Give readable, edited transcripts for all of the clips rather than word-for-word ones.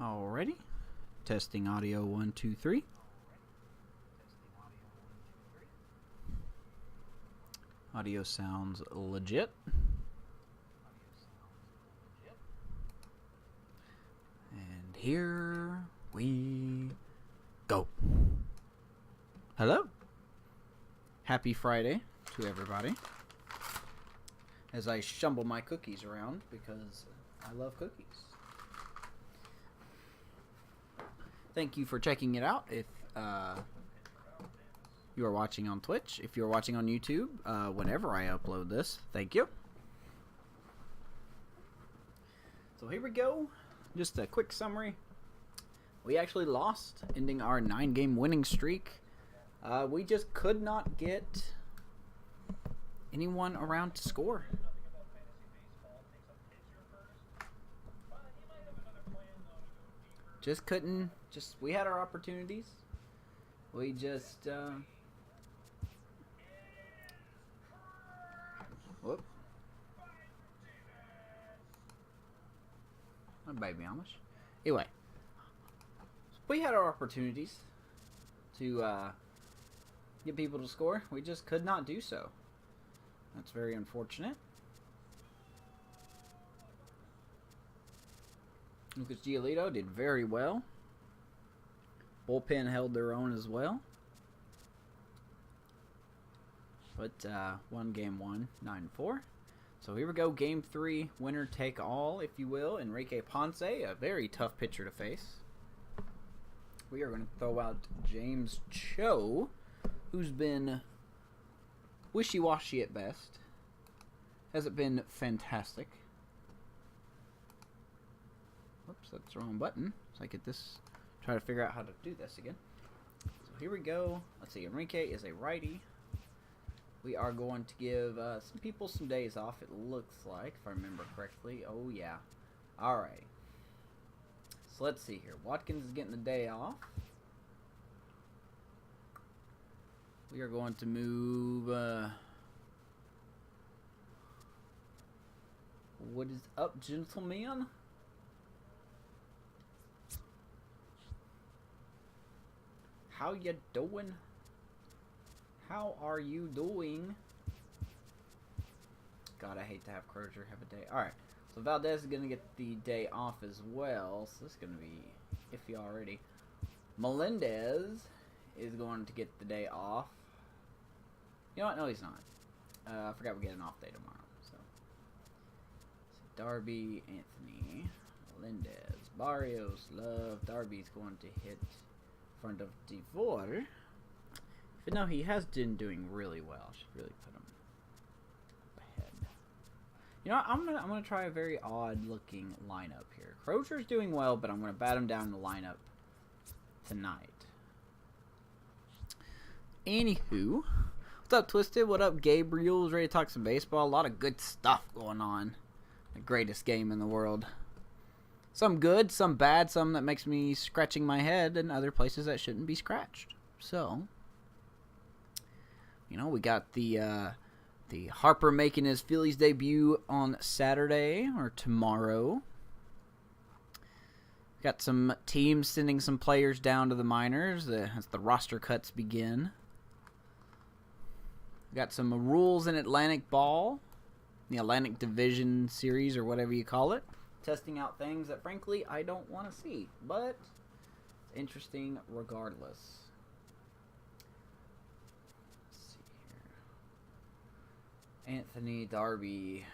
Alrighty. Testing audio 1, 2, 3. Audio sounds legit. And here we go. Hello. Happy Friday to everybody. As I shumble my cookies around because I love cookies. Thank you for checking it out. If you are watching on Twitch, if you're watching on YouTube, whenever I upload this, thank you. So here we go. Just a quick summary. We actually lost, ending our 9-game winning streak. We just could not get anyone around to score. Just couldn't. We had our opportunities. We just, whoop. My baby Amish. Anyway. We had our opportunities to, get people to score. We just could not do so. That's very unfortunate. Lucas Giolito did very well. Bullpen held their own as well. But one game won, 9-4. So here we go, game 3, winner take all, if you will. Enrique Ponce, a very tough pitcher to face. We are going to throw out James Cho, who's been wishy-washy at best. Hasn't been fantastic. Whoops, that's the wrong button. So I get this. Try to figure out how to do this again. So here we go. Let's see. Enrique is a righty. We are going to give some people some days off, it looks like, if I remember correctly. Oh, yeah. Alright. So let's see here. Watkins is getting the day off. We are going to move... what is up, gentlemen? How you doing? How are you doing? God, I hate to have Crozier have a day. Alright, so Valdez is going to get the day off as well. So this is going to be iffy already. Melendez is going to get the day off. You know what? No, he's not. I forgot we get an off day tomorrow. So Darby, Anthony, Melendez, Barrios, Love. Darby's going to hit front of Devore. But no, he has been doing really well. Should really put him up ahead. You know what? I'm gonna try a very odd looking lineup here. Crozier's doing well, but I'm gonna bat him down in the lineup tonight. Anywho, what's up, Twisted? What up, Gabriel? Ready to talk some baseball? A lot of good stuff going on. The greatest game in the world. Some good, some bad, some that makes me scratching my head, and other places that shouldn't be scratched. So, you know, we got the Harper making his Phillies debut on Saturday or tomorrow. Got some teams sending some players down to the minors as the roster cuts begin. Got some rules in Atlantic Ball, the Atlantic Division Series or whatever you call it. Testing out things that, frankly, I don't want to see. But interesting regardless. Let's see here. Anthony, Darby,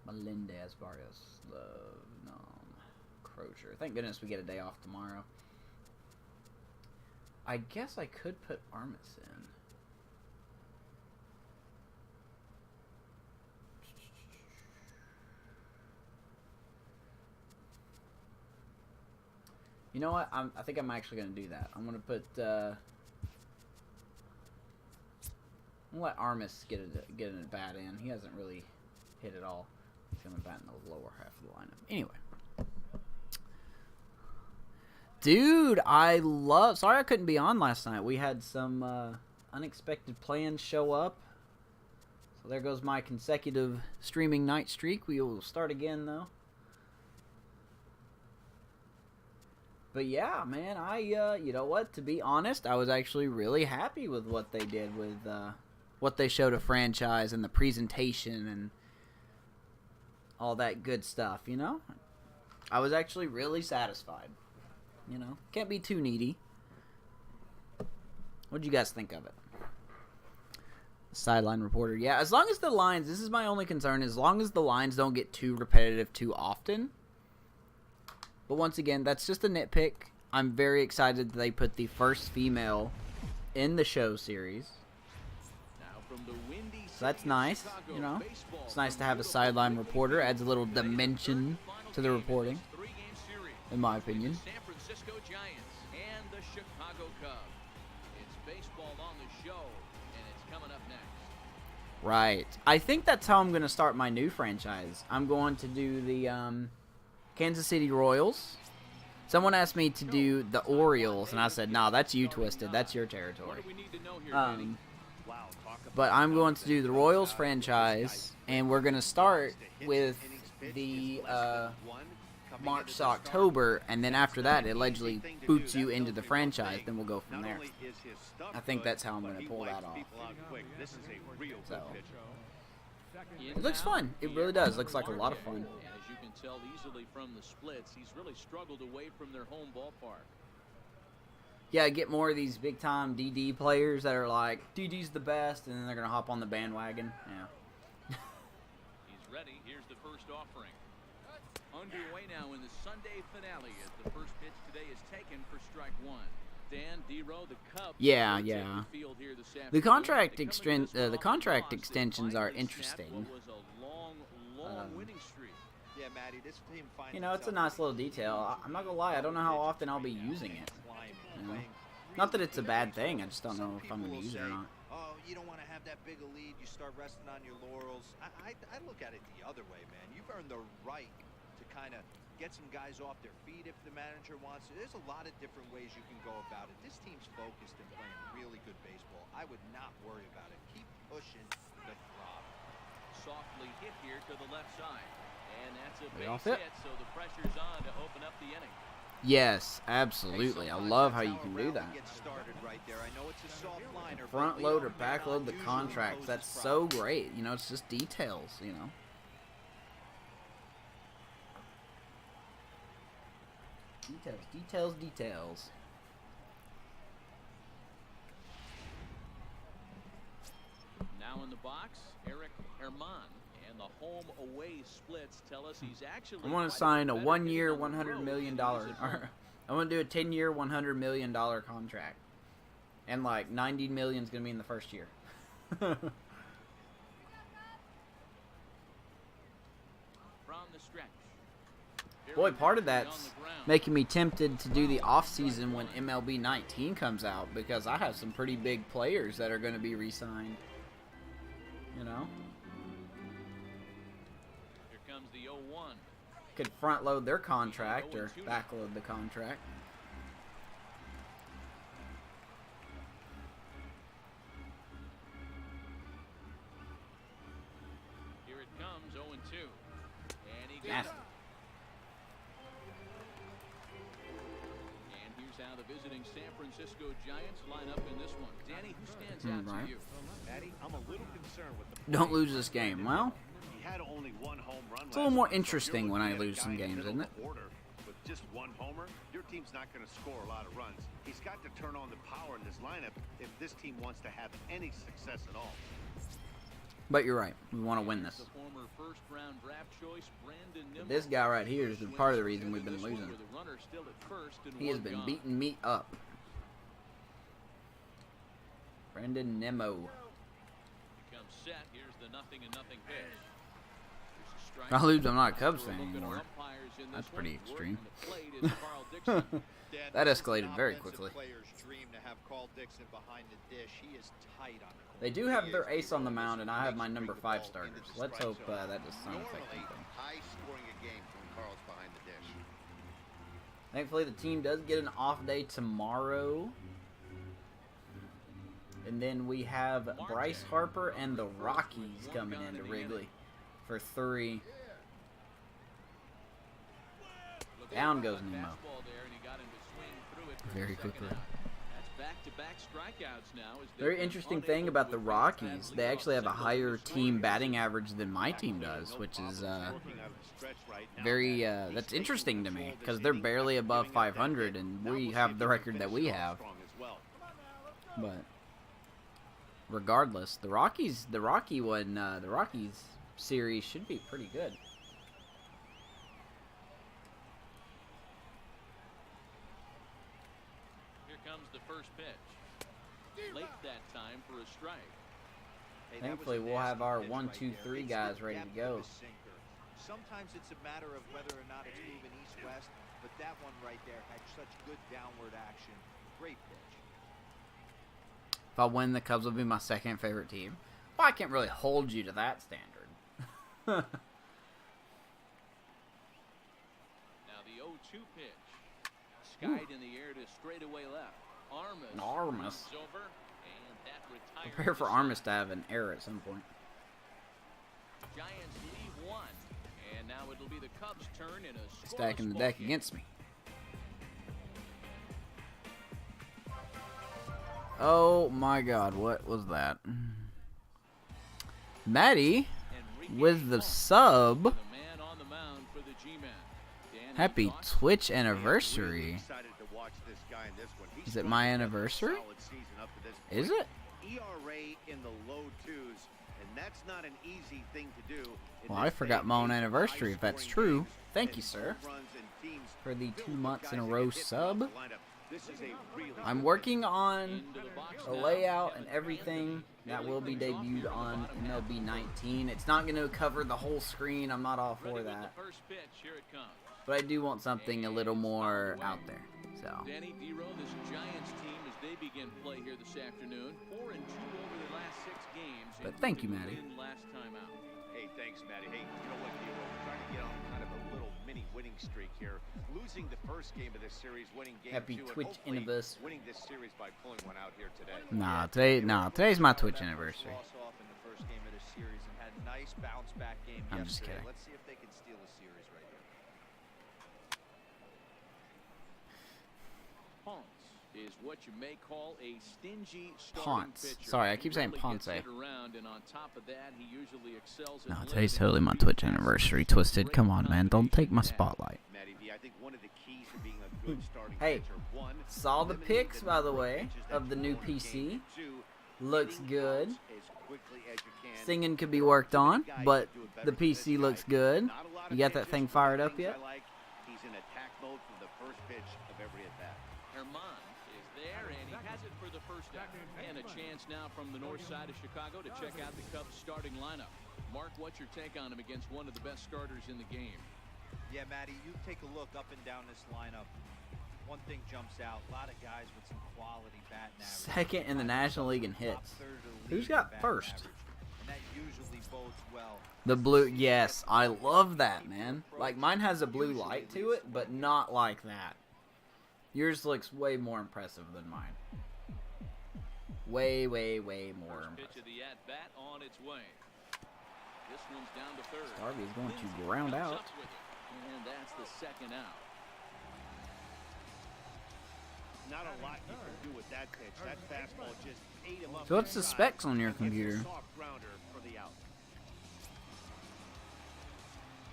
Melendez, Barrios, Love, Crozier. Thank goodness we get a day off tomorrow. I guess I could put Armas in. You know what? I think I'm actually going to do that. I'm going to put... I'm going to let Armas get a bat in. He hasn't really hit at all. He's going to bat in the lower half of the lineup. Anyway. Dude, I love... Sorry I couldn't be on last night. We had some unexpected plans show up. So there goes my consecutive streaming night streak. We will start again, though. But yeah, man, you know what? To be honest, I was actually really happy with what they did with what they showed a franchise and the presentation and all that good stuff. You know, I was actually really satisfied. You know, can't be too needy. What did you guys think of it? Sideline reporter. Yeah, as long as the lines, this is my only concern, as long as the lines don't get too repetitive too often. But once again, that's just a nitpick. I'm very excited that they put the first female in the show series. So that's nice, you know. It's nice to have a sideline reporter. Adds a little dimension to the reporting, in my opinion. San Francisco Giants and the Chicago Cubs. It's baseball on the show, and it's coming up next. Right. I think that's how I'm going to start my new franchise. I'm going to do the Kansas City Royals. Someone asked me to do the Orioles, and I said, nah, that's you, Twisted. That's your territory. But I'm going to do the Royals franchise, and we're going to start with the March to October, and then after that, it allegedly boots you into the franchise. Then we'll go from there. I think that's how I'm going to pull that off. So, it looks fun. It really does. Looks like a lot of fun. And as you can tell easily from the splits, he's really struggled away from their home ballpark. Yeah, get more of these big-time DD players that are like, DD's the best, and then they're going to hop on the bandwagon. Yeah. He's ready. Here's the first offering. Underway now in the Sunday finale as the first pitch today is taken for strike one. Dan Dero, the Cubs. Yeah. The contract extensions are interesting. Winning streak. Yeah, Matty, this team You know, it's a nice little detail. I'm not going to lie, I don't know how often I'll be using it. You know? Not that it's a bad thing, I just don't know if I'm going to use it or not. Oh, you don't want to have that big a lead. You start resting on your laurels. I look at it the other way, man. You've earned the right to kind of get some guys off their feet if the manager wants to. There's a lot of different ways you can go about it. This team's focused and playing really good baseball. I would not worry about it. Keep pushing the throb. Softly hit here to the left side. And that's a Off base it. hit, so the pressure's on to open up the inning. Yes, absolutely. I love how you can do that. Front load or back load the contracts. That's so great. You know, it's just details, you know. Details. Now in the box, Eric Herman. And the home-away splits tell us he's actually... I want to sign a 1-year, $100 million... I want to do a 10-year, $100 million contract. And like $90 million is going to be in the first year. From the stretch. Boy, part of that's making me tempted to do the off-season when MLB 19 comes out, because I have some pretty big players that are going to be re-signed. You know? Here comes the 0-1. Could front load their contract or back load the contract. Here it comes, 0-2. And he Nasty. gets it. And here's how the visiting San Francisco Giants line up in this one. Danny, who stands out Right. to you? Maddie, I'm a little concerned with the Don't lose this game. Well, He had only one home run. it's a little more interesting when I lose some games, isn't it? With just one homer, your team's not going to score a lot of runs. He's got to turn on the power in this lineup if this team wants to have any success at all. But you're right. We want to win this. The former first-round draft choice, Brandon Nimmo. This guy right here is part of the reason we've been losing. With the runner still at first and He has one been gone. beating me up. Brandon Nimmo. Becomes set. Here's the 0-0 pitch. There's a strike. If I lose, I'm not a Cubs We're fan looking at anymore. umpires in That's this pretty one. extreme. Working the plate is Carl Dixon. That escalated very quickly. Player's dream to have Carl Dixon behind the dish. He is tight on the corner. They do have their ace on the mound, and I have my number 5 starters. Let's hope that does not affect Normally, anything. high scoring a game when Carl's behind the dish. Thankfully, the team does get an off day tomorrow. And then we have Bryce Harper and the Rockies coming into Wrigley for 3. Down goes Nimmo. Fastball there, and he got into very quickly. That's back-to-back strikeouts now. As they've Very been interesting thing unable about to the advance Rockies, that they leadoff actually have a single higher this team morning. batting average than my team does, which is very that's interesting to me because they're barely above 500 and we have the record that we have. But regardless, the Rockies series should be pretty good. Here comes the first pitch. Late that time for a strike. Hey, that was Thankfully, a we'll have nasty our pitch 1, right 2, there. 3 It's guys the ready to depth go. of the sinker. Sometimes it's a matter of whether or not it's moving east-west, but that one right there had such good downward action. Great pitch. If I win, the Cubs will be my second favorite team. Well, I can't really hold you to that standard. Now the 0-2 pitch. Skied in the air to straightaway left. Armas. moves over, and that retires Prepare for the Armas side. to have an error at some point. Giants leave one, and now it'll be the Cubs' turn in a Stacking the scoreless deck ballgame. against me. Oh my god, what was that? Maddie Enrique with the Ponce, sub. the man on the mound for the G-men. Dan, Happy any thoughts? Twitch anniversary. Excited to watch this guy in this one. He's Is it strung my together a anniversary? solid season up to this Is point. it? ERA in the low 2s, and that's not an easy thing to do. in Well, I this forgot day and my own age of anniversary, if that's high-scoring true. games Thank and you, sir, home runs and teams for the 2 filled with months in a guys that row get hit off sub. the lineup. This is a really I'm good working on Into the box a now. layout and everything that will be debuted on MLB 19. It's not going to cover the whole screen. I'm not all Ready for with that. the first pitch. Here it comes. But I do want something a little more out there. So, Danny Dero, this Giants team, as they begin play here this afternoon, 4-2 over the last 6 games. But thank you, Matty. Win last time out. Hey, thanks, Matty. Hey, you know what, Dero? We're trying to get on kind of a little mini winning streak here. Losing the first game of this series, winning game Happy 2, and Twitch hopefully anniversary. winning this series by pulling one out here today. today's my Twitch anniversary. Lost off in the first game of the series and had a nice bounce back game I'm just yesterday. kidding. Let's see if they can steal a series right here. Ponce is what you may call a stingy starting Ponce. pitcher. Sorry, I He keep saying rarely Ponce. gets hit around, and on top of that, he usually excels in No, limiting today's totally my huge Twitch passes. anniversary. Twisted, Great come on, man. Don't take my combination spotlight. Matty V, I think one of the keys to being a good starting Hey, pitcher, one, saw the limiting pics, by the number way, pitches that of the you new throw in a PC. game, and two, Looks hitting good. counts as quickly as you can. Singing could be worked on, Guys but do it better the than this PC guy. looks good. Not a lot You of got that pitches, thing but fired the up things yet? I like, he's in attack mode from the first pitch of every at bat. Herman is there, and he has it for the first out. And a chance now from the north side of Chicago to check out the Cubs starting lineup. Mark, what's your take on him against one of the best starters in the game? Yeah, Matty, you take a look up and down this lineup. One thing jumps out, a lot of guys with some quality batting average. Second in the National League in Top hits. third of the Who's league in got batting first? average, and that usually bodes well. The blue, yes, I love that, man. Like, mine has a blue light to it, but not like that. Yours looks way more impressive than mine. Way, way, way more First pitch impressive. of the at-bat on its way. This one's down to third. Darby is going to Lindsey ground comes out. up with it, and that's the second out. Not a lot you can do with that pitch. That fastball just ate him up. So what's the inside. specs on your Gets a computer? soft grounder for the out.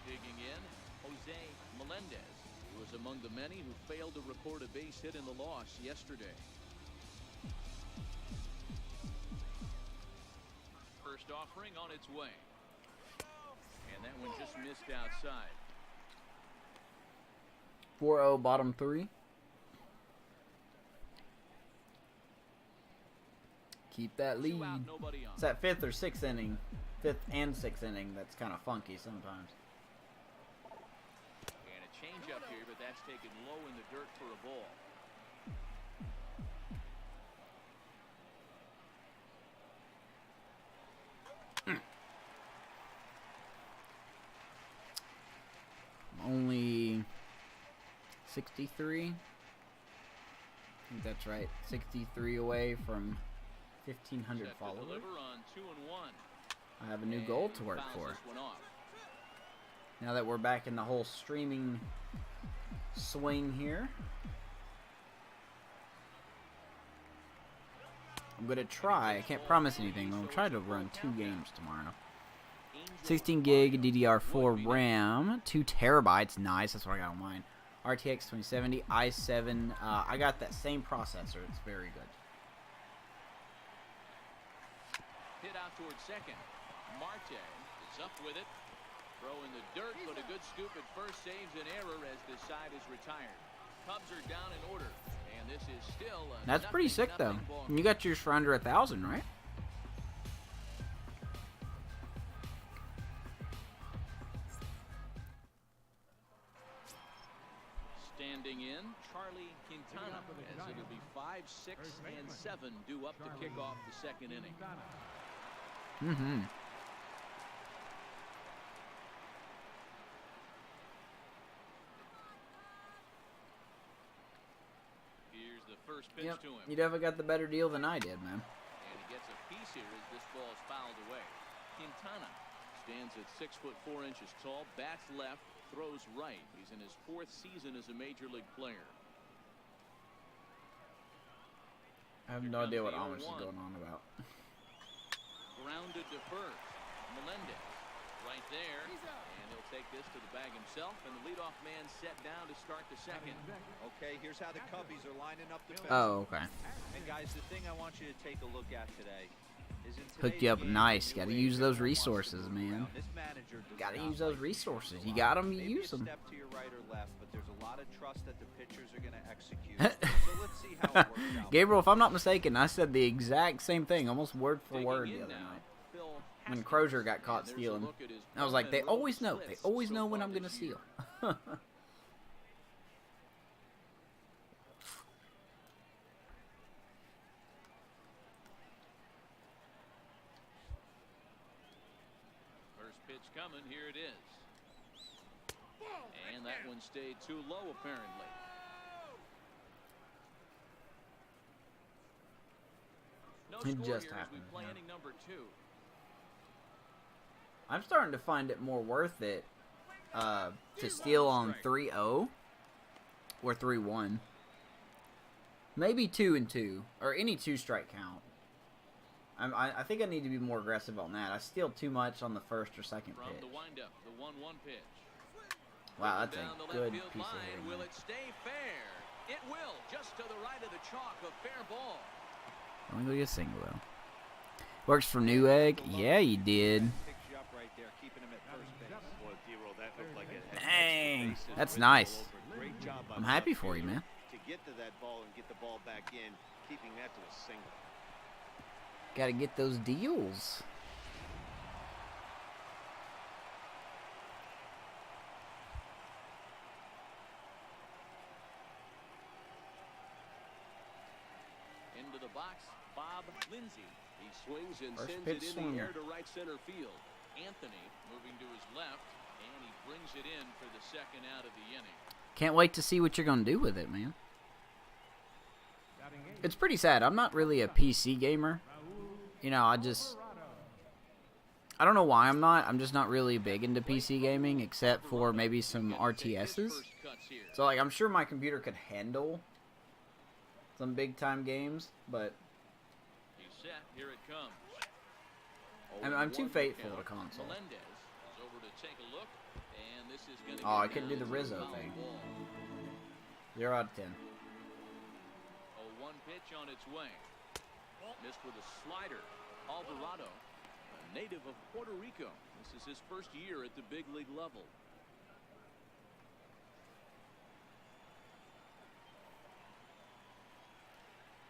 Digging in, Jose Melendez, who was among the many who failed to record a base hit in the loss yesterday. First offering on its way. And that one just missed outside. 4-0 bottom 3. Keep that lead. Two out, nobody on. It's that 5th or 6th inning. 5th and 6th inning that's kind of funky sometimes. And a change up here, but that's taken low in the dirt for a ball. Only 63. I think that's right. 63 away from 1,500 Set to followers. deliver on 2 and 1. I have a new goal to work Fouls for. this one off. Now that we're back in the whole streaming swing here. I'm gonna try. I can't promise anything, but I'm trying to run 2 games tomorrow. 16 gig DDR4 RAM, 2 terabytes. Nice. That's what I got on mine. RTX 2070, i7. I got that same processor. It's very good. Hit out towards second. Marte is up with it. Throw in the dirt, but a good scoop at first saves an error as this side is retired. Cubs are down in order, and this is still a That's pretty sick, though. You got yours for under 1,000, right? Standing in, Charlie Quintana, as it'll be 5, 6, and 7 due up to kick off the second inning. Mm-hmm. Here's the first pitch Yep. to him. You definitely got the better deal than I did, man. And he gets a piece here as this ball is fouled away. Quintana stands at 6'4" tall, bats left, throws right. He's in his 4th season as a major league player. I have Here no idea comes what the Amish is 0-1. going on about. Grounded to first. Melendez right there, and he'll take this to the bag himself, and the leadoff man set down to start the second. Okay, here's how the Cubbies are lining up the fence. Oh, okay. And guys, the thing I want you to take a look at today is in Hooked today's you up game, nice. the Gotta new use age those everyone wants to resources, move man. around. This manager does Gotta not use those like to resources. move You a lot. got them, you Maybe use a them. step to your right or left, but there's a lot of trust that the pitchers are going to execute. So let's see how it works out. Gabriel, if I'm not mistaken, I said the exact same thing, almost word for Digging word in the other now, night. Phil When Haskins. Crozier got caught And there's a stealing. look at his I was like, they permanent road always know. They splits always so know when far I'm gonna this year. steal. First pitch coming, here it is. And that one stayed too low, apparently. No It score just here as we happened, play yeah. inning number 2. I'm starting to find it more worth it to steal on 3-0 or 3-1. Maybe 2-2 or any 2-strike count. I think I need to be more aggressive on that. I steal too much on the first or second From pitch. the windup, the 1-1 pitch. Wow, that's Down the a left good field piece of line. hitting. Will it stay fair? It will, just to the right of the chalk, a fair ball. Let me go get a single though. Works for Newegg. Yeah, you did. Picks you up right there, keeping him at first base. Boy, D-Roll, that looked like it had Dang, extra bases that's written nice. all over. Great job by I'm the happy left for you, fielder man. to get to that ball and get the ball back in, keeping that to a single. Got to get those deals. Into the box, Bob Lindsay. He swings and First sends pitch it in swing. the air to right center field. Anthony moving to his left, and he brings it in for the second out of the inning. Can't wait to see what you're going to do with it, man. It's pretty sad. I'm not really a PC gamer. You know, I don't know why I'm not. I'm just not really big into PC gaming, except for maybe some RTSs. First cuts here. So, like, I'm sure my computer could handle some big-time games, but He's set. Here it comes. I'm too 0-1 faithful count. to console. Melendez is over to take a look, and this is going to Oh, I couldn't do the Rizzo thing. 0 out of 10. 0-1 pitch on its way. Missed with a slider. Alvarado, a native of Puerto Rico. This is his first year at the big league level.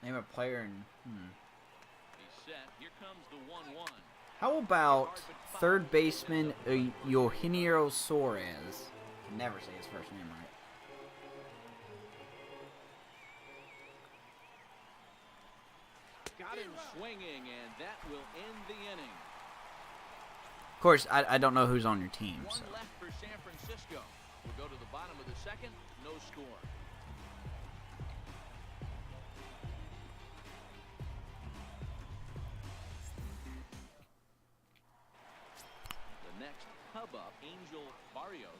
Name a player in... He's set. Here comes the 1-1. How about third baseman Eugenio Suarez? Can never say his first name right. Got him swinging, and that will end the inning. Of course, I don't know who's on your team. One So. left for San Francisco. We'll go to the bottom of the second. No score. The next hub up, Angel Barrios.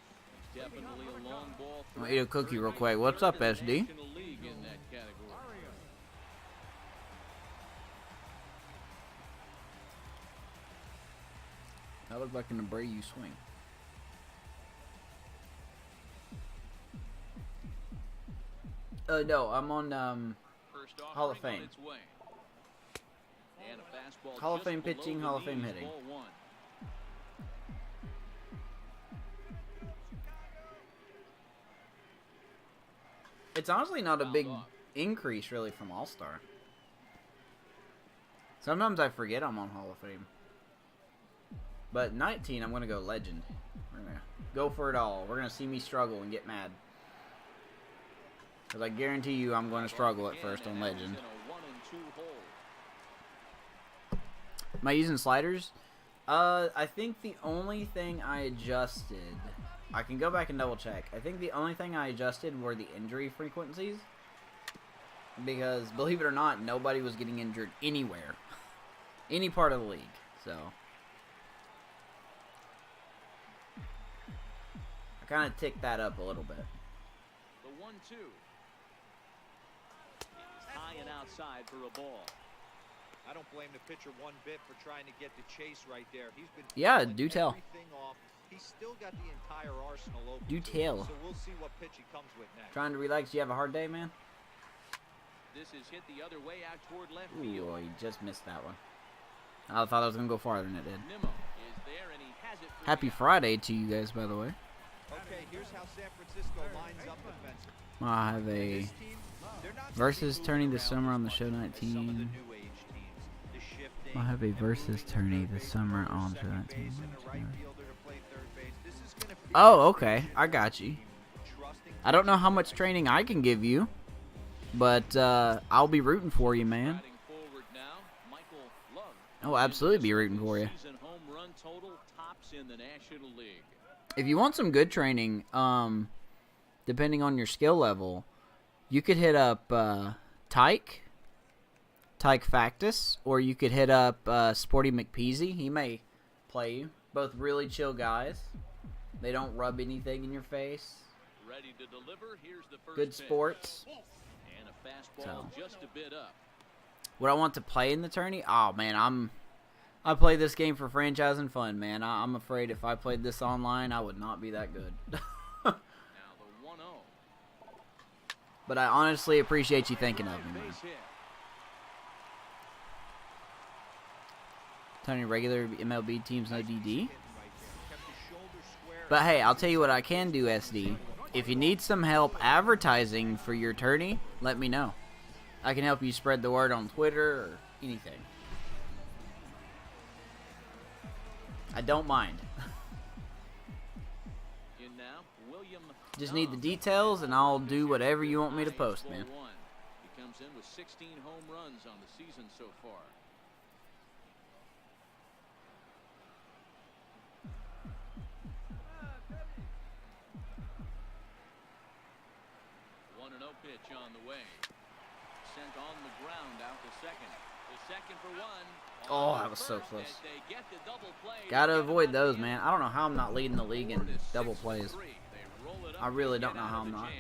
Definitely a long ball. I'm gonna eat a cookie real quick. What's up, SD? National League in that category. That looked like an Abreu swing. No, I'm on First Hall of offering on Fame. its way. And a fastball Hall of just Fame below pitching, the Hall of Fame knees, hitting. ball one. It's honestly not a Fouled big off. increase, really, from All-Star. Sometimes I forget I'm on Hall of Fame. But 19, I'm going to go Legend. We're going to go for it all. We're going to see me struggle and get mad. Because I guarantee you I'm going to struggle at first on Legend. In a 1-2 hole. Am I using sliders? I think the only thing I adjusted... I can go back and double check. I think the only thing I adjusted were the injury frequencies. Because, believe it or not, nobody was getting injured anywhere. Any part of the league. So... I kind of ticked that up a little bit. The 1-2. It is high and outside for a ball. I don't blame the pitcher one bit for trying to get the chase right there. He's been Yeah, fouling do tell. everything off. He's still got the entire arsenal open. Do to tell. him, so we'll see what pitch he comes with next. Trying to relax. You have a hard day, man? This is hit the other way out toward left Ooh, field. you just missed that one. I thought I was going to go farther than it did. Nimmo is there and he has it for Happy the out. Friday to you guys, by the way. Okay, here's how San Francisco lines up defensively. I have a This team, they're not versus moving tourney this around summer as on the much show as some of the 19. new age teams. The shifting I have a and versus moving tourney their this base summer runners, on second 19. base, and a right fielder to play third base. This is gonna be Oh, a okay. situation I got you. trusting I don't know how much pitching training I can give you, but I'll be rooting for you, man. Riding forward now, Michael Love. I'll absolutely be rooting for you. Season home run total tops in the National League. If you want some good training, depending on your skill level, you could hit up Tyke Factus, or you could hit up Sporty McPeasy. He may play you. Both really chill guys. They don't rub anything in your face. Ready to deliver. Here's the first Good pitch. sports. And a fastball So. just a bit up. Would I want to play in the tourney? Oh man, I play this game for franchise and fun, man. I'm afraid if I played this online, I would not be that good. Now the 1-0. But I honestly appreciate you thinking of me, man. Base hit. Tony, regular MLB teams no DD. right there. Kept his shoulder square. But hey, I'll tell you what I can do, SD. If you need some help advertising for your tourney, let me know. I can help you spread the word on Twitter or anything. I don't mind. In now, William Just need the Knox. details and I'll do whatever you want me to post, Ball man. one. He comes in with 16 home runs on the season so far. One and 0 pitch on the way. Sent on the ground out to second. The second for one. Oh, On that was so first close. as they get the double play. Gotta Get avoid him out those, the man. end. I don't know how I'm not leading the league in 4 to double 6 plays. to 3. They roll it up I really and don't get know out how of I'm the not. jam.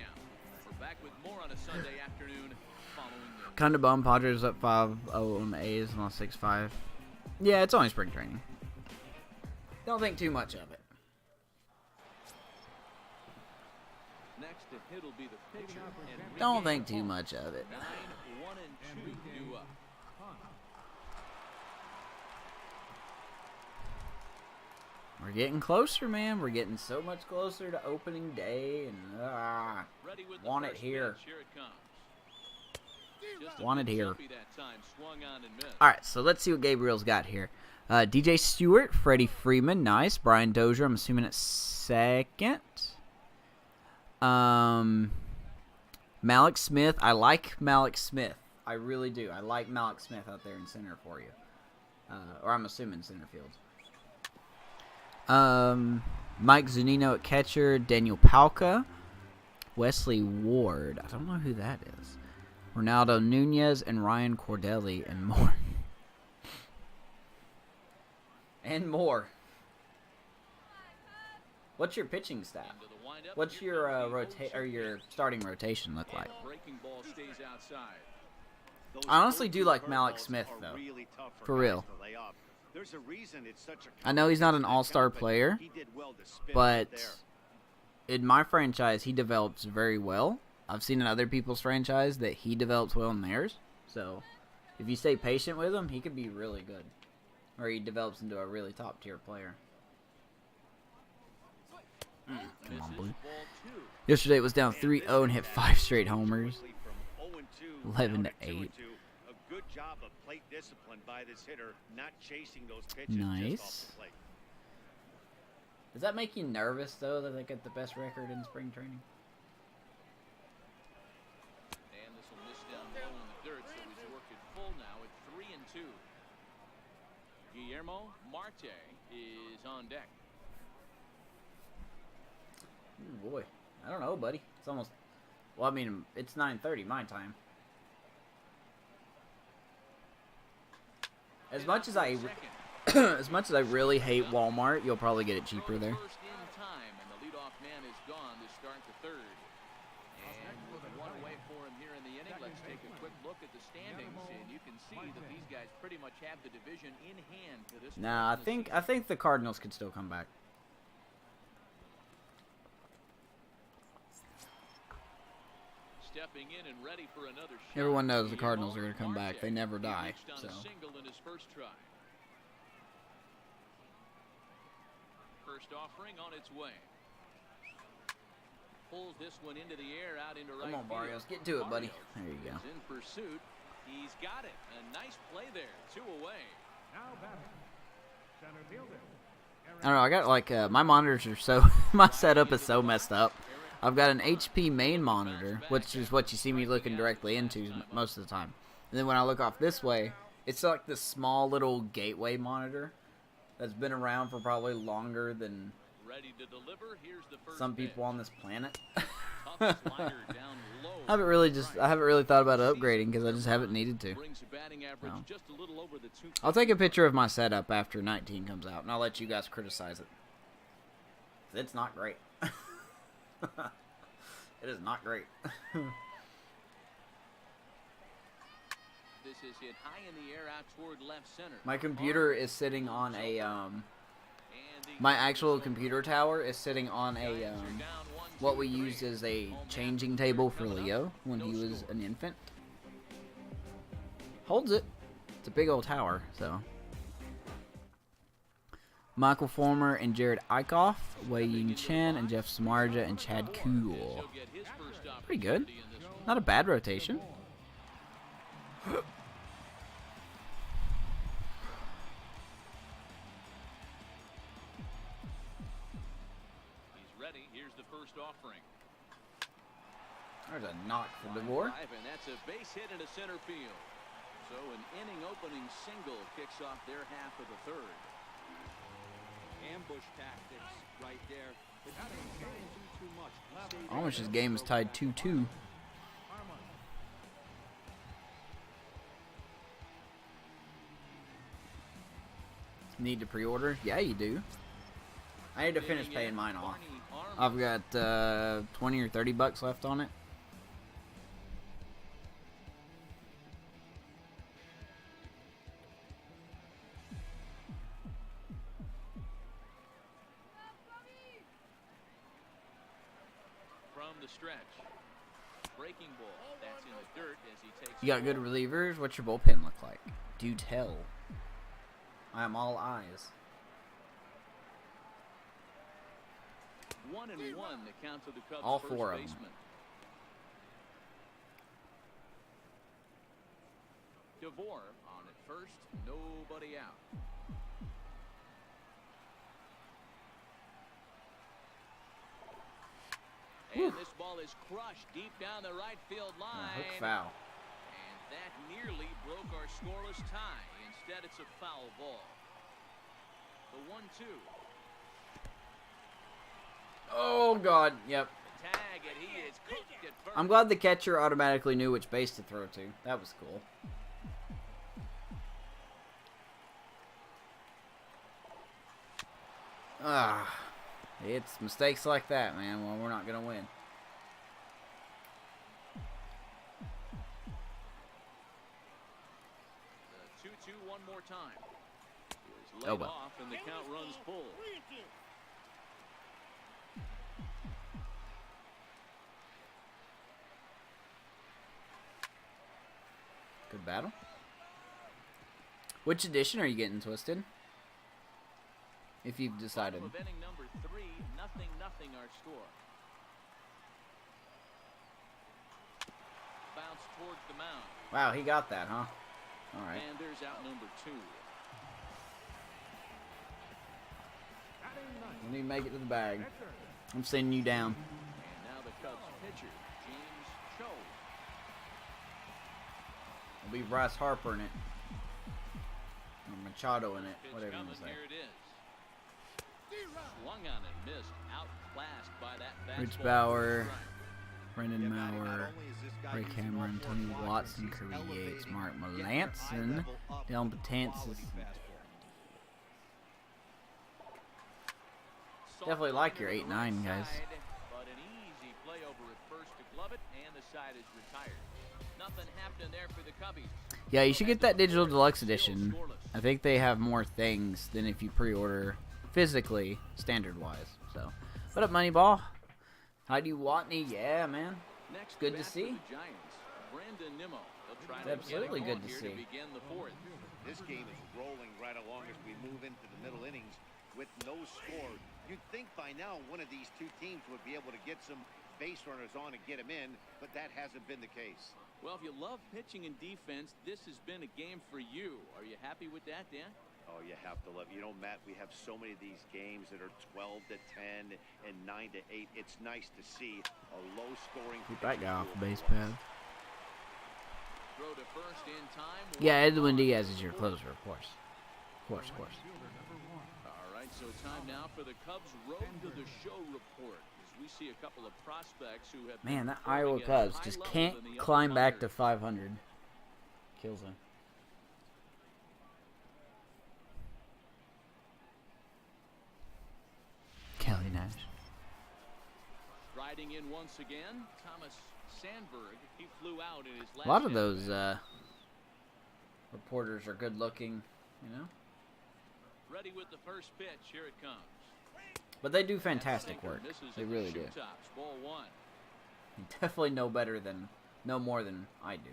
We're back with more on a Sunday afternoon following this. Kinda bum. Padres up 5-0 on the A's and lost 6-5. Yeah, it's only spring training. Don't think too much of it. Next to hit will be the pitcher. Enrique Don't think too Hall. much of it. 9-1-2 due up. We're getting closer, man. We're getting so much closer to opening day, and Ready with the want it first here. pitch. Here it comes. Just a Want bit it here. jumpy that time. Swung on and missed. All right, so let's see what Gabriel's got here. DJ Stewart, Freddie Freeman, nice. Brian Dozier, I'm assuming at second. Malik Smith, I like Malik Smith. I really do. I like Malik Smith out there in center for you. Or I'm assuming center field. Mike Zunino at catcher, Daniel Palka, Wesley Ward. I don't know who that is. Ronaldo Nunez and Ryan Cordelli and more. And more. What's your pitching staff? Into the windup. What's Here your comes the 0-6 your starting rotation look like? And the breaking ball stays outside. Those I honestly do 0-2 like Malik curveballs Smith, are though. really tough For guys real. to lay off. There's a reason it's such a I know he's not an competitive all-star account, but player, he did well to spin but right there. in my franchise, he develops very well. I've seen in other people's franchise that he develops well in theirs. So, if you stay patient with him, he could be really good. Or he develops into a really top-tier player. Come on, Blue. Yesterday it was down 3-0 and hit 5 straight homers. 11 to 8. A good job of plate discipline by this hitter, not chasing those pitches Nice. just off the plate. Does that make you nervous, though, that they get the best record in spring training? And this will miss down low in the dirt, so he's working full now at 3-2. Guillermo Marte is on deck. Ooh, boy. I don't know, buddy. It's almost... Well, I mean, it's 9:30 my time. As much as I... as much as I really hate Walmart, you'll probably get it cheaper there. First in time, and the leadoff man is gone to start the third. And with one away for him here in the inning, let's take a quick look at the standings, and you can see that these guys pretty much have the division in hand for this. Nah, I think the Cardinals could still come back. Stepping in and ready for another shot. Everyone knows the Cardinals are going to come back. They never die. He reached on So. a single in his first try. First offering on its way. Pulls this one into the air, out into right Come on, field. Barrios. Get to it, buddy. There you go. Is in pursuit. He's got it. A nice play there. 2 away. I don't know. I got like my monitors are so my setup is so messed up. I've got an HP main monitor, which is what you see me looking directly into most of the time. And then when I look off this way, it's like this small little gateway monitor that's been around for probably longer than Ready to deliver. Here's the first some people pitch. on this planet. Tough slider down low. I haven't really thought about upgrading because I just haven't needed to. Brings the batting average No. just a little over the 2. I'll take a picture of my setup after 19 comes out, and I'll let you guys criticize it. It's not great. It is not great. This is hit high in the air out toward left center. My computer is sitting on a And the my actual computer tower is sitting on a what we used as a changing table for Leo when he was an infant. Holds it. It's a big old tower, so. Michael Former and Jared Eichhoff, Wei Yin Chen and Jeff Samardzija and Chad Kuhl. Pretty good. Not a bad rotation. He's ready. Here's the first offering. There's a knock for DeVore. And that's a base hit into center field. So an inning opening single kicks off their half of the third. Ambush tactics right there. But not too much. Almost his game is tied 2-2. Need to pre-order? Yeah, you do. I need to finish paying mine off. I've got 20 or 30 bucks left on it. From the stretch. Breaking ball. That's in the dirt as he takes. You got good relievers? What's your bullpen look like? Do tell. I am all eyes. 1-1 the count to the Cubs All first four of them. baseman. DeVore on at first, nobody out. And this ball is crushed deep down the right field line. Hook foul. And that nearly broke our scoreless tie. Instead, it's a foul ball. The 1-2. Oh, God. Yep. The tag, and he is cooked at first. I'm glad the catcher automatically knew which base to throw to. That was cool. It's mistakes like that, man. Well, we're not going to win. The 2-2 one more time. Here's Oh, Laid well. off, and the count runs full. Good battle. Which edition are you getting, Twisted? If you've decided. Top of inning number 3, 0-0 our score. Bounce towards the mound. Wow, he got that, huh? All right. And there's out number 2. Let me make it to the bag. I'm sending you down. And now the Cubs pitcher, James Cho. It'll be Bryce Harper in it. Or Machado in it. Pitch Whatever you coming, want to say. here it is. Swung on and missed. Outclassed by that fastball. Rich Bauer, Strike. Brendan Yeah, Matty, not Mauer, only is this guy Ray using Cameron, all four Tony quadrants, Watson, he's Kirby Yates, elevating, Mark getting that Melanson, eye level up Dylan with Betances. quality fastball. Definitely like your 8-9, guys. But an easy play over at first to glove it, and the side is retired. Nothing happened there for the Cubbies. Yeah, you should get that digital deluxe edition. I think they have more things than if you pre-order physically, standard-wise. So, what up, Moneyball? Heidi Watney, yeah, man. Next Good to bat for see. the Giants, Brandon Nimmo. They'll try It's to absolutely get a good to here see. To begin the 4th. This game is rolling right along as we move into the middle innings with no score. You'd think by now one of these two teams would be able to get some base runners on and get them in, but that hasn't been the case. Well, if you love pitching and defense, this has been a game for you. Are you happy with that, Dan? Oh, you have to love. You know, Matt, we have so many of these games that are 12-10 and 9-8. It's nice to see a low-scoring. Keep that guy off the base pad. pad. Throw to first in time. Yeah, Edwin Diaz is your closer, of course. Of course, of course. All right, so time now for the Cubs Road to the Show report. As we see a couple of prospects who have Man, been that Iowa performing at a Cubs high just level can't in the climb upper back to minors. 500. Kills him. Kelly Nash. Riding in once again, Thomas Sandberg. He flew out in his last A lot of at those bat. reporters are good looking, you know? Ready with the first pitch. Here it comes. But they do fantastic Sinker work. misses They at the really do. shoe-tops. Ball 1. You definitely know better than, know more than I do.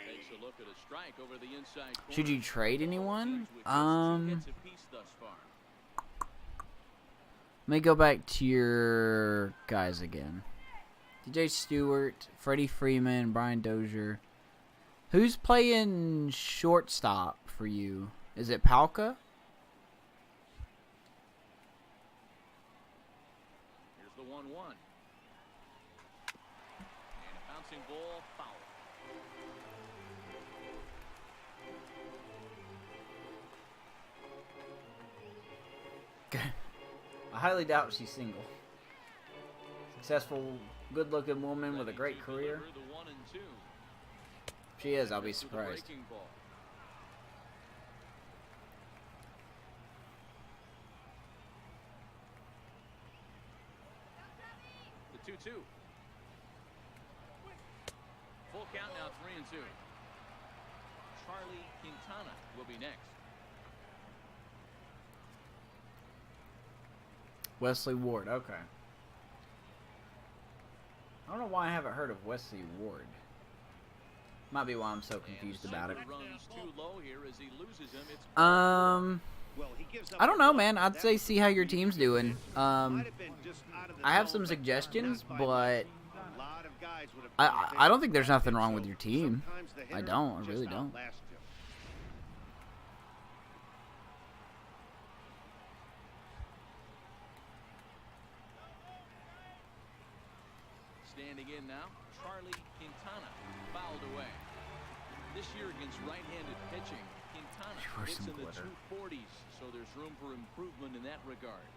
Takes a look at a strike over the inside corner. Should you trade anyone? Teams with just 2 hits apiece thus far. Let me go back to your guys again. DJ Stewart, Freddie Freeman, Brian Dozier. Who's playing shortstop for you? Is it Palka? Here's the 1-1. And a bouncing ball, foul. I highly doubt she's single. Successful, good-looking woman with a great career. Deliver the 1 and 2. If she is, I'll be With the surprised. breaking ball. The 2-2. Full count now, 3 and 2. Charlie Quintana will be next. Wesley Ward, okay. I don't know why I haven't heard of Wesley Ward. Might be why I'm so confused about it. Sinker runs too low here as he loses him. It's Well, he gives up I don't the know, ball. man. I'd That say was see how your team's doing. might have been just out of the I have zone, some but suggestions, not by but much. A lot of guys would have I don't think there's nothing wrong with your team. Sometimes the I hitter don't. I just really don't. outlasts you. standing in now. Charlie Quintana fouled away. This year against right-handed pitching, Quintana Sure, hits some in the glitter. 240s, so there's room for improvement in that regard.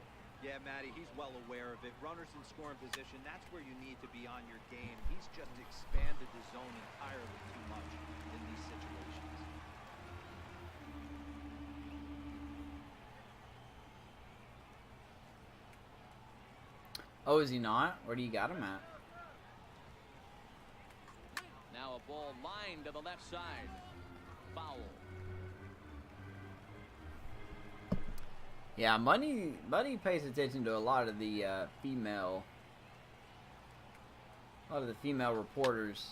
Yeah, Matty, he's well aware of it. Runners in scoring position, that's where you need to be on your game. He's just expanded the zone entirely too much in these situations. Oh, is he not? Where do you got him at? Now a ball lined to the left side. foul. Yeah, Money pays attention to a lot of the female reporters.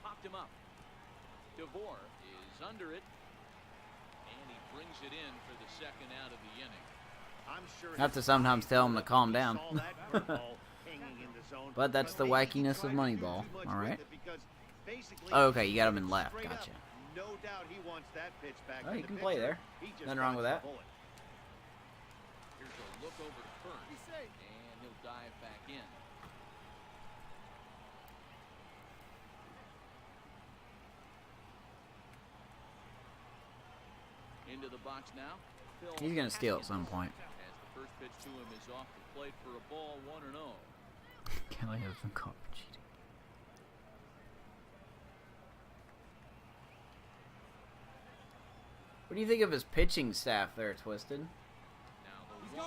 Popped him up. DeVore is under it, and he brings it in for the second out of the inning. I'm sure I have to sometimes tell him to calm down. Saw that curveball hanging in the zone, But that's the maybe he wackiness of tried to do Moneyball. too much All with right. it because basically Oh, okay, you got him in he left. straight up. Gotcha. No doubt he wants that pitch back. Oh, to he the can play pitcher. there. He just Nothing wrong with dodged that. the bullet. Here's a look over to first, and he'll dive back in. Into the box now. Phil He's gonna steal at Haskins. some point. As the first pitch to him is off the plate for a ball, 1-0. Kelly has been caught for cheating. What do you think of his pitching staff there, Twisted? Now the one.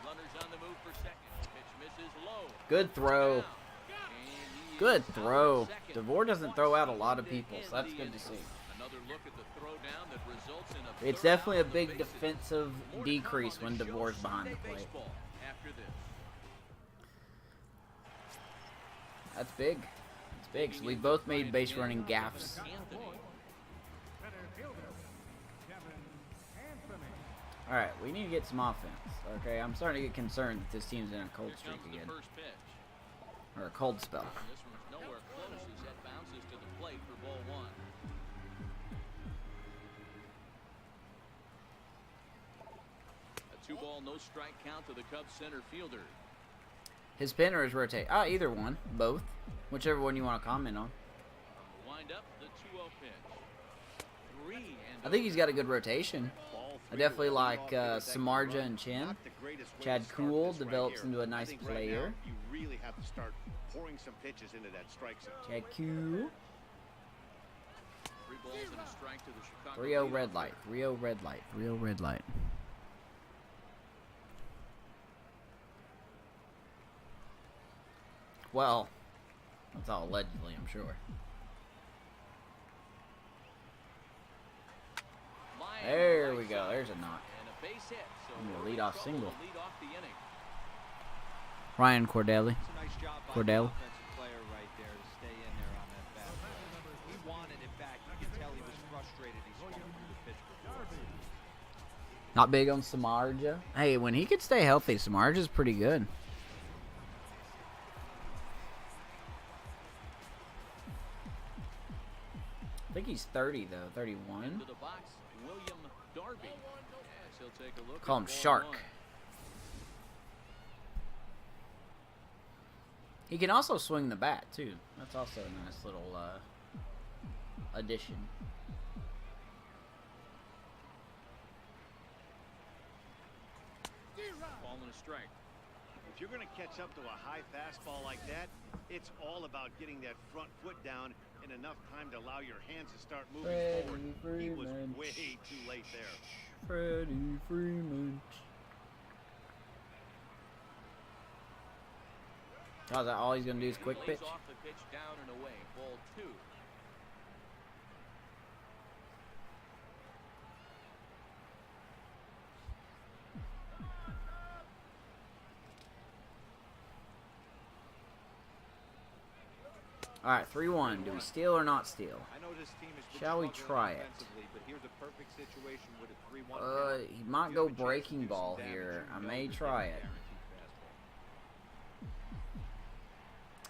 Runners on the move for second. Pitch misses low. Good throw. Down. And he Good is out throw. at second. DeVore doesn't throw out a lot of people, so that's good to see. Another look at the throw down that results in a It's third definitely a out on the big bases. defensive More to come decrease on when this show DeVore's behind the Sunday plate. Baseball after this. That's big. That's big. So we both made base running gaffes. Anthony. All right, we need to get some offense. Okay, I'm starting to get concerned that this team's in a cold Here streak comes the again, first pitch. or a cold spell. And this one's nowhere close as that bounces to the plate for ball one. A 2-ball, no strike count to the Cubs center fielder. His spin or his rotate? Either one, both, whichever one you want to comment on. Wind up the 2-0 pitch. 3 and I think he's got a good rotation. Ball I three definitely to like lead off here with that Samardzija run. and Chin. Not the greatest way Chad to start Kuhl this right develops here. into a I nice think right player. now, you really have to start pouring some pitches into that strike zone. Chad Q. 3 balls and a strike to the Chicago. 3-0 leadoff red light. 3-0 red light. 3-0 red light. Well, that's all allegedly, I'm sure. Line There right we go. side. There's a knock. And a base hit. So And a early leadoff trouble single. to lead off the inning. Ryan Cordelli. It's a nice job by Cordell. the offensive player right there to stay in there on that fastball. He wanted it back. You could tell he was frustrated. He swung through the pitch before. Not big on Samardzija. Hey, when he could stay healthy, Samardzija's pretty good. I think he's 30 though, 31. Into the box, William Darby. As he'll take a look Call at him ball Shark. one. He can also swing the bat too. That's also a nice little addition. Ball and a strike. If you're going to catch up to a high fastball like that, it's all about getting that front foot down in enough time to allow your hands to start moving forward. He was Freeman. way too late there. Freddie Freeman. How's that? All he's gonna do is quick Lays pitch. off the pitch down and away. Ball 2. All right, 3-1. Do we steal or not steal? I know this team is Shall we try it? offensively, but here's a perfect situation with a 3-1 count. He might You go have a chance to breaking do some ball damage. here. You I know may you're getting try a it. guaranteed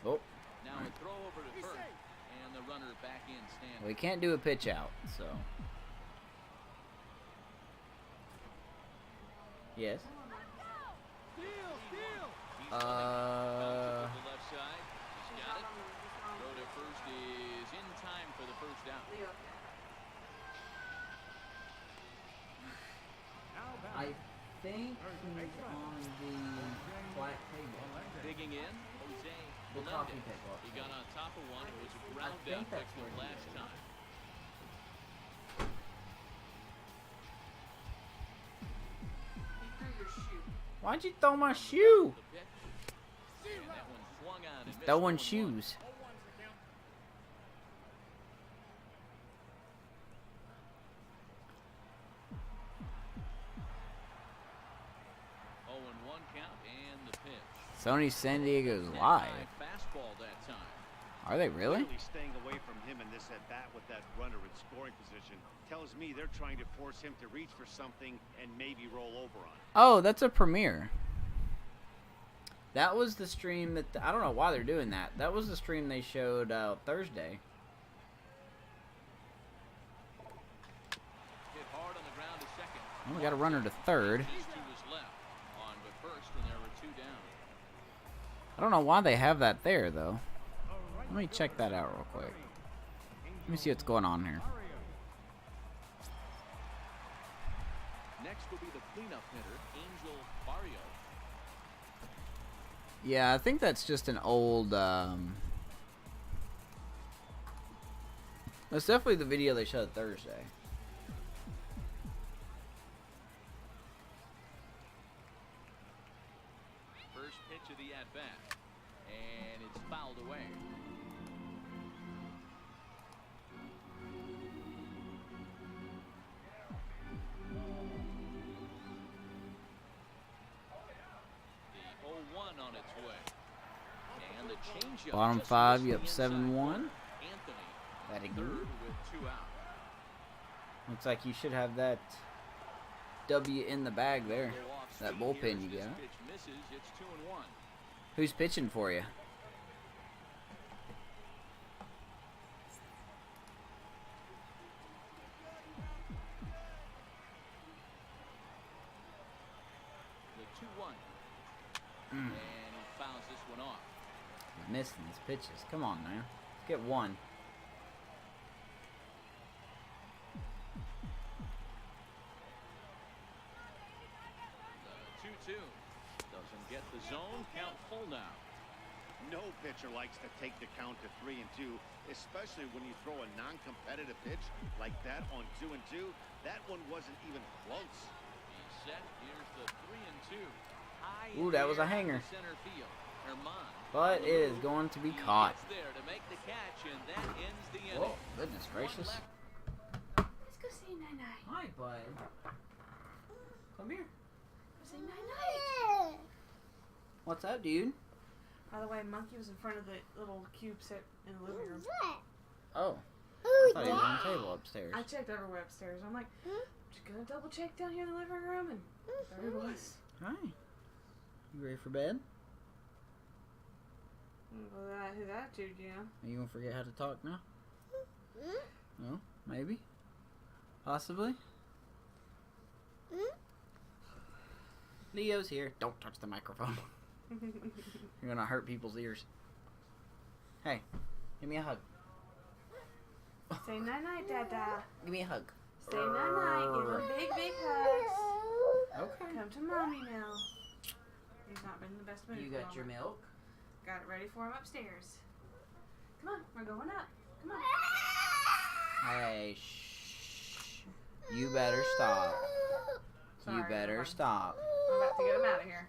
fastball. Oh, Now a throw over to first. And the runner back in standing. we can't do a pitch out, so. Yes. He's running. Comes to the left side. He's got it. Throw to first is in time for the first down. I think he's on the black table. Digging in, Jose The coffee Melendez. table. He got on top of one. It was a ground think down, that's picked where him he last is. time. Why'd you throw my shoe? The pitch. And that one swung on and missed Throwing 1-1. shoes. Sony San Diego's live. Fastball that time. Are they really? Clearly staying away from him in this at bat with that runner in scoring position tells me they're trying to force him to reach for something and maybe roll over on it. Oh, that's a premiere. That was the stream that I don't know why they're doing that. That was the stream they showed Thursday. Hit hard on the ground to second. Oh, we got a runner to third. Two was left on but first, and there were 2 down. I don't know why they have that there though. Let me check that out real quick. Let me see what's going on here. Next will be the cleanup hitter, Angel Barrio. Yeah, I think that's just an old. That's definitely the video they showed Thursday. First pitch of the at-bat, and it's fouled away. The 0-1 on its way. And the changeup. Bottom just 5, missed you the up inside 7-1. corner. Anthony, Batting third good. with 2 out. Looks like you should have that W in the bag there. Go off That speed bullpen here as you this got. pitch misses. It's 2-1. Who's pitching for you? The 2-1. And he fouls this one off. He's missing these pitches. Come on, man. Let's get one. The 2-2. Doesn't get the zone. Count full now. No pitcher likes to take the count to 3-2, especially when you throw a non-competitive pitch like that on 2-2. That one wasn't even close. He's set. Here's the 3-2. High Ooh, in that the was a air hanger. to center field. Herman. But it is going to be caught. It's there to make the catch, and that ends the inning. Whoa, goodness gracious. One left. Let's go say night-night. Hi, bud. Come here. Say night-night. What's up, dude? By the way, Monkey was in front of the little cube set in the living room. Oh. I thought he was on the table upstairs. I checked everywhere upstairs. I'm like, just gonna double check down here in the living room, and there he was. Hi. You ready for bed? Well, his attitude, you know. Are you gonna forget how to talk now? No? Maybe? Possibly? Leo's here. Don't touch the microphone. You're gonna hurt people's ears. Hey, give me a hug. Say night-night, Dada. Give me a hug. Say night-night. Give him big, big hugs. Okay. Come to mommy now. He's not been in the best mood. You for a got your moment. milk? Got it ready for him upstairs. Come on, we're going up. Come on. Hey, shh. You better stop. You Sorry, better everyone. stop. I'm about to get him out of here.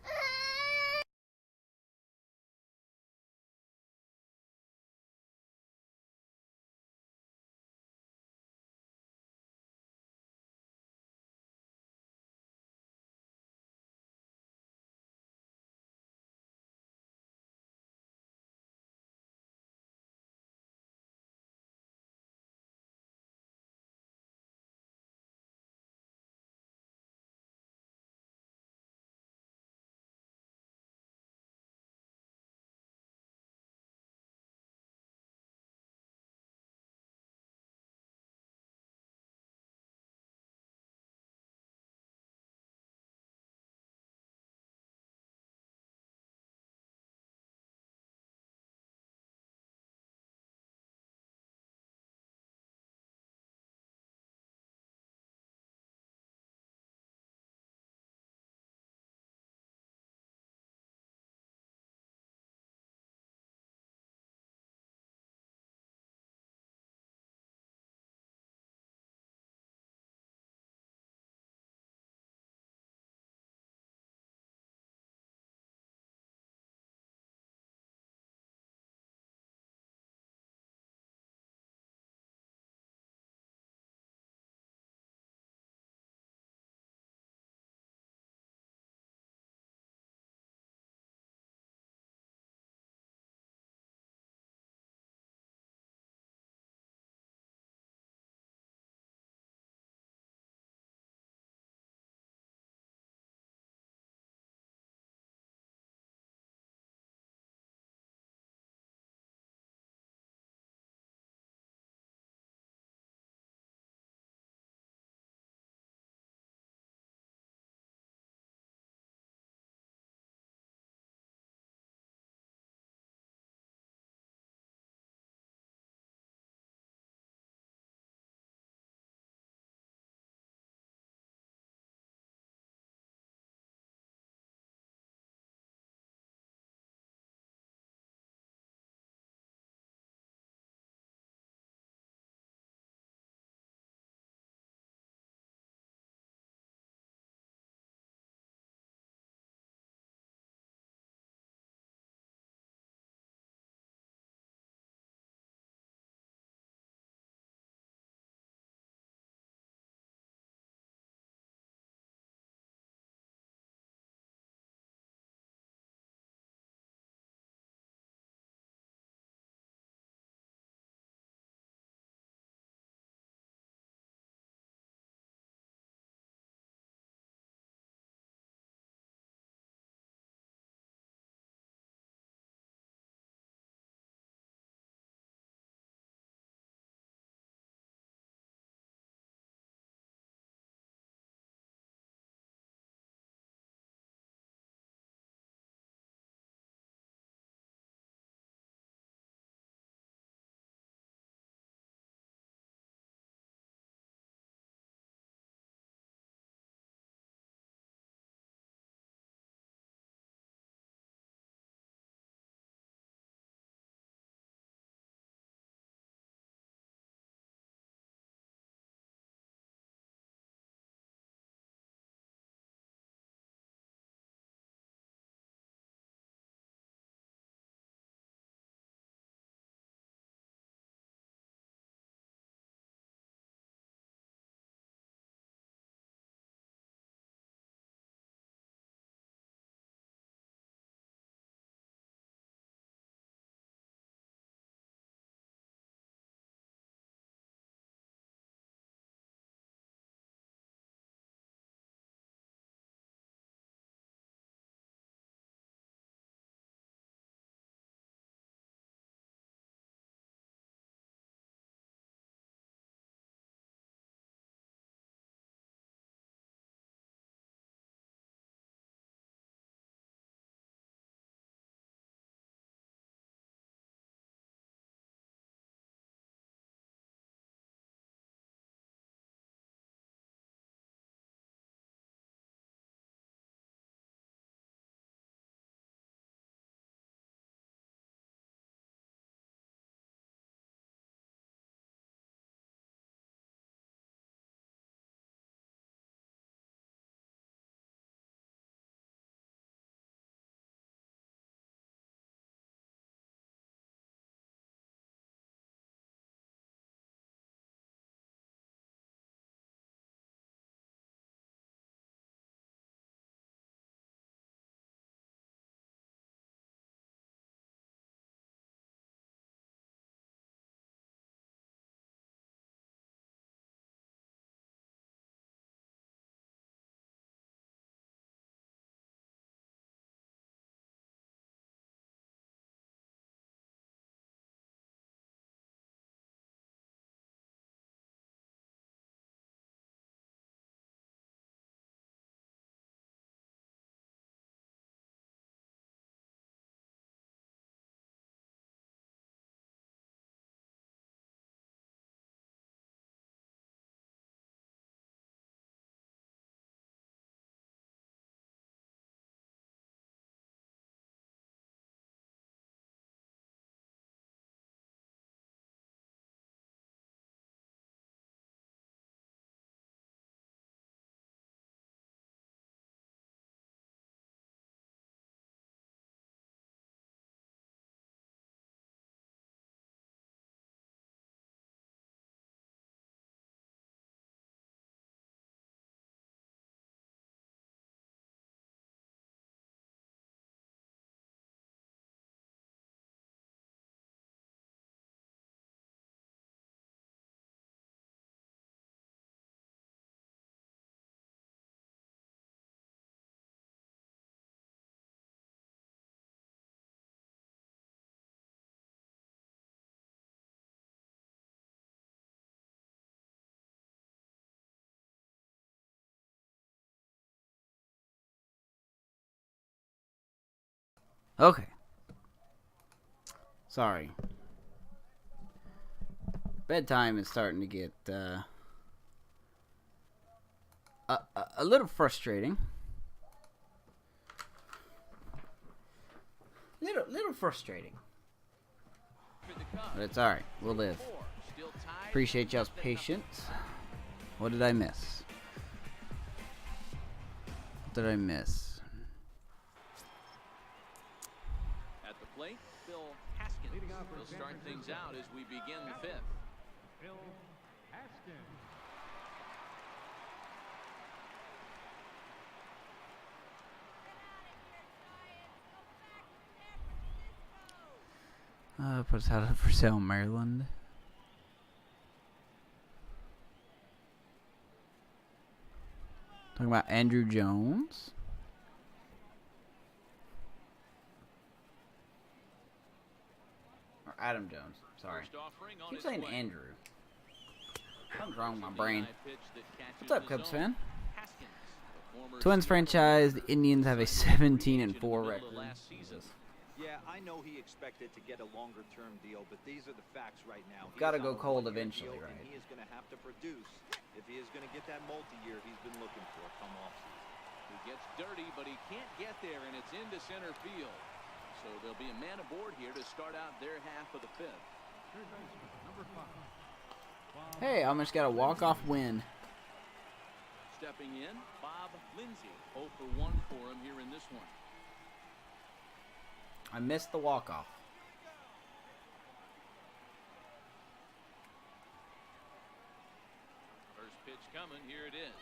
Okay. Sorry. Bedtime is starting to get a little frustrating. Little frustrating. But it's alright. We'll live. Appreciate y'all's patience. What did I miss? What did I miss? At the plate, Phil Haskins will start things out as we begin the fifth. Phil Haskins. Put us out for sale, Maryland. Talking about Andrew Jones. Or Adam Jones. Sorry. Keep saying Andrew. Something's wrong with my brain. What's up, Cubs fan? Twins franchise. The Indians have a 17-4 record. Yeah, I know he expected to get a longer-term deal, but these are the facts right now. Gotta go cold eventually, deal, right? And he is going to have to produce if he is going to get that multi-year he's been looking for come off-season. He gets dirty, but he can't get there, and it's into center field. So there'll be a man aboard here to start out their half of the fifth. Third baseman, number 5. Hey, I almost got a walk-off win. Stepping in, Bob Lindsay. 0 for 1 for him here in this one. I missed the walk-off. First pitch coming, here it is.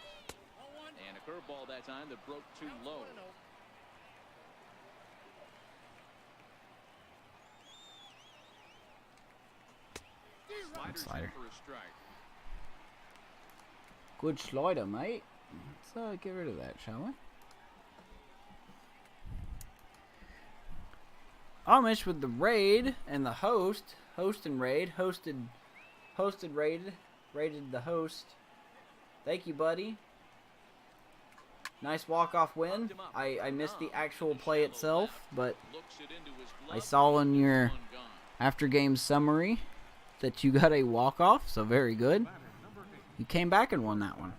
And a curveball that time that broke too low. Slider. In for a strike. Good slider, mate. Let's get rid of that, shall we? Amish with the raid and the host and raid, hosted, raided the host. Thank you, buddy. Nice walk-off win. I missed the actual play itself, but I saw in your after-game summary that you got a walk-off, so very good. You came back and won that one.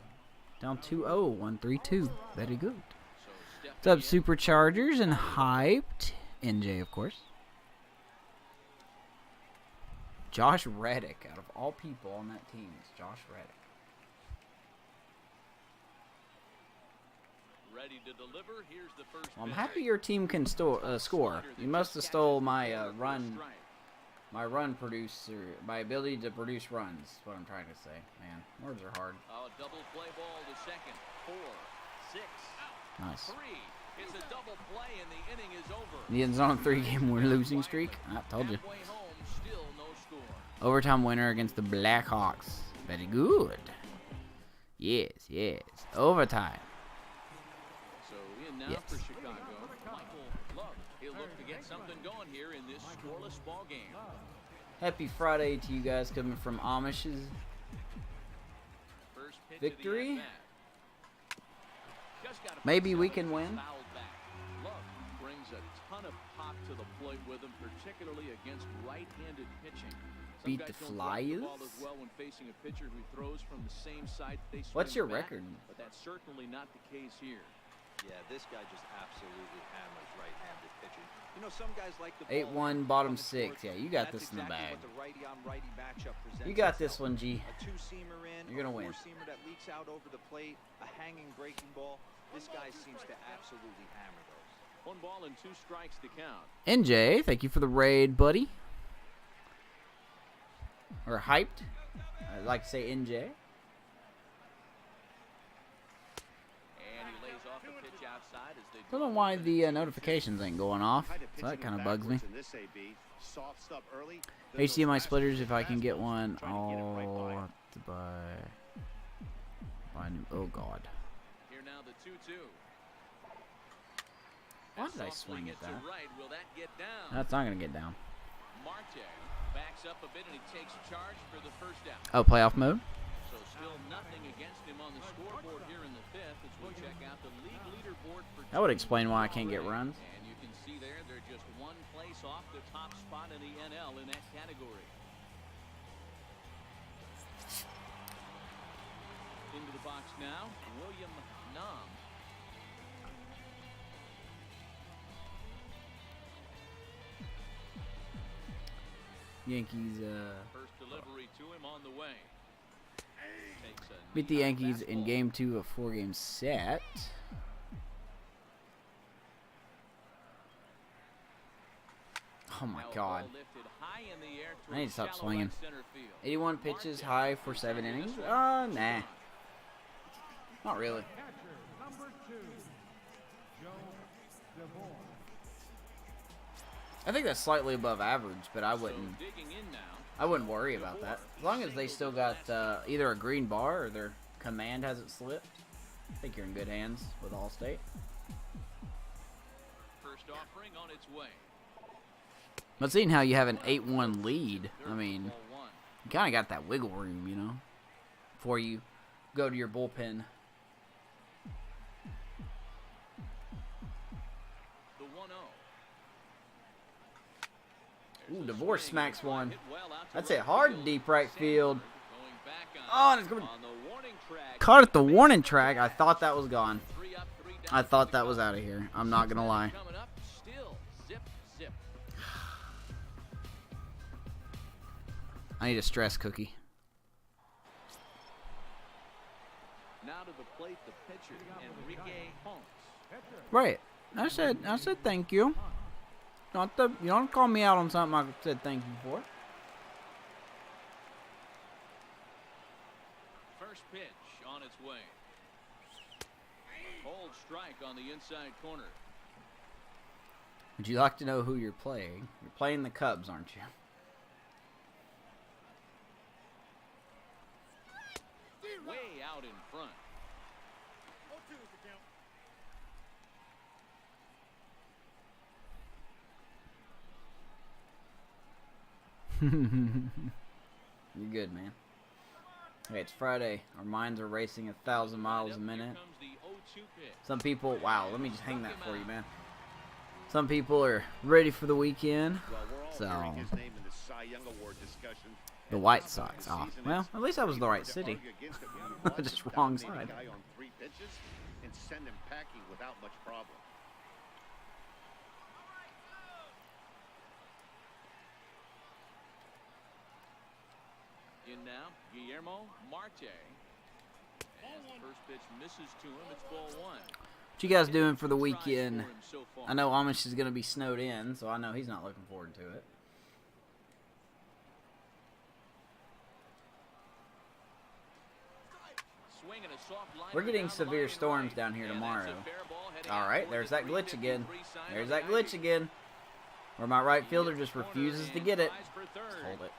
Down 2-0, 1-3-2. Very good. What's up, Superchargers and Hyped? NJ, of course. Josh Reddick, out of all people on that team, is Josh Reddick. Ready to deliver. Here's the first Well, I'm pitch. happy your team can score. You must have stole my run producer, my ability to produce runs. Is what I'm trying to say. Man, words are hard. A double play ball to second. 4, 6, Nice. 3. It's a double play and the inning is over. Indians on a 3-game losing streak. I told you. Halfway home, still no score. Overtime winner against the Blackhawks. Very good. Yes. Overtime. So in now Yes. for Chicago, Michael Love. He'll look to get something going here in this scoreless ball game. Happy Friday to you guys coming from Amish's First pitch victory. of the at-bat. Just gotta put Maybe we Simmons can win. fouled back. Love brings a ton of pop to the plate with him, particularly against right-handed pitching. Some Beat guys the don't drop Flyers. ball as well when facing a pitcher who throws from the same side they swing What's your back, record? But that's certainly not the case here. Yeah, this guy just absolutely hammers right-handed pitching. You know, some guys like the 8-1, bottom 6. Yeah, you got That's this in the exactly bag. what the righty-on-righty matchup presents You got itself. this one, G. A two-seamer in, You're gonna a win. four-seamer that leaks out over the plate, a hanging breaking ball. This guy seems to absolutely hammer those. 1 ball and 2 strikes to count. NJ, thank you for the raid, buddy. Or Hyped. I'd like to say NJ. And he lays off the pitch outside as they Don't know why the notifications ain't going off. So that kind of bugs me. HDMI splitters, if I can get one, I'll have to buy new. Oh God. Here now the 2-2. Why As did I softly swing hit at to that? right. Will that get down? That's not gonna get down. Marte backs up a bit and he takes charge for the first out. Oh, playoff mode. So still nothing against him on the scoreboard here in the fifth as we check out the league leaderboard for That would explain why I can't get runs. And you can see there they're just pass off the top spot in the NL in that category. Into the box now, William Nam. Yankees First delivery to him on the way. Takes a beat the knee-high Yankees in fastball. Game 2 of 4-game set. Oh my Now a God. ball lifted high in the air I need to stop towards swinging. shallow right center field. 81 pitches, Marte high for is 7 under innings. this one. Nah. Not really. Catcher, number 2, Joe DeVore. I think that's slightly above average, but I So wouldn't. digging in now. I wouldn't worry about that. As long as they still got either a green bar or their command hasn't slipped. I think you're in good hands with Allstate. First offering on its way. But seeing how you have an 8-1 lead, I mean, Ball one. you kind of got that wiggle room, you know, before you go to your bullpen. The 1-0. Ooh, DeVore smacks one. Hit well out to That's right it, hard field. deep right field. Going back Oh, on, and it's going on the warning track. caught at the warning track. I thought that was gone. 3 up, 3 down I for thought the that was Cubs. out of here. I'm not gonna lie. Coming up, still zip, zip. I need a stress cookie. Now to the plate, the pitcher, Enrique Holmes. Right. I said thank you. You don't call me out on something I said thank you for. First pitch on its way. Cold strike on the inside corner. Would you like to know who you're playing? You're playing the Cubs, aren't you? Way out in front. You're good, man. Hey, it's Friday. Our minds are racing 1,000 miles a minute. Here comes the 0-2 pitch. Some people, wow, let me just hang that for you, man. Some people are ready for the weekend. Well, we're all So, hearing his name in the Cy Young Award discussion. the White Sox. Oh, well, at least I was the right city. Just wrong side. Guy on 3 pitches and send him packing without much problem. In now, Guillermo Marte. And the first pitch misses to him. It's ball 1. What you guys doing for the Tries weekend? for him so far. I know Amish is going to be snowed in, so I know he's not looking forward to it. Swinging a soft liner We're getting down the severe line storms right. down here And tomorrow. that's a fair ball heading All out right, toward there's the that glitch 350 again. sign There's of that the glitch Yankees. again. Where my right fielder He just hits corner refuses to and get it. tries for third. Hold it.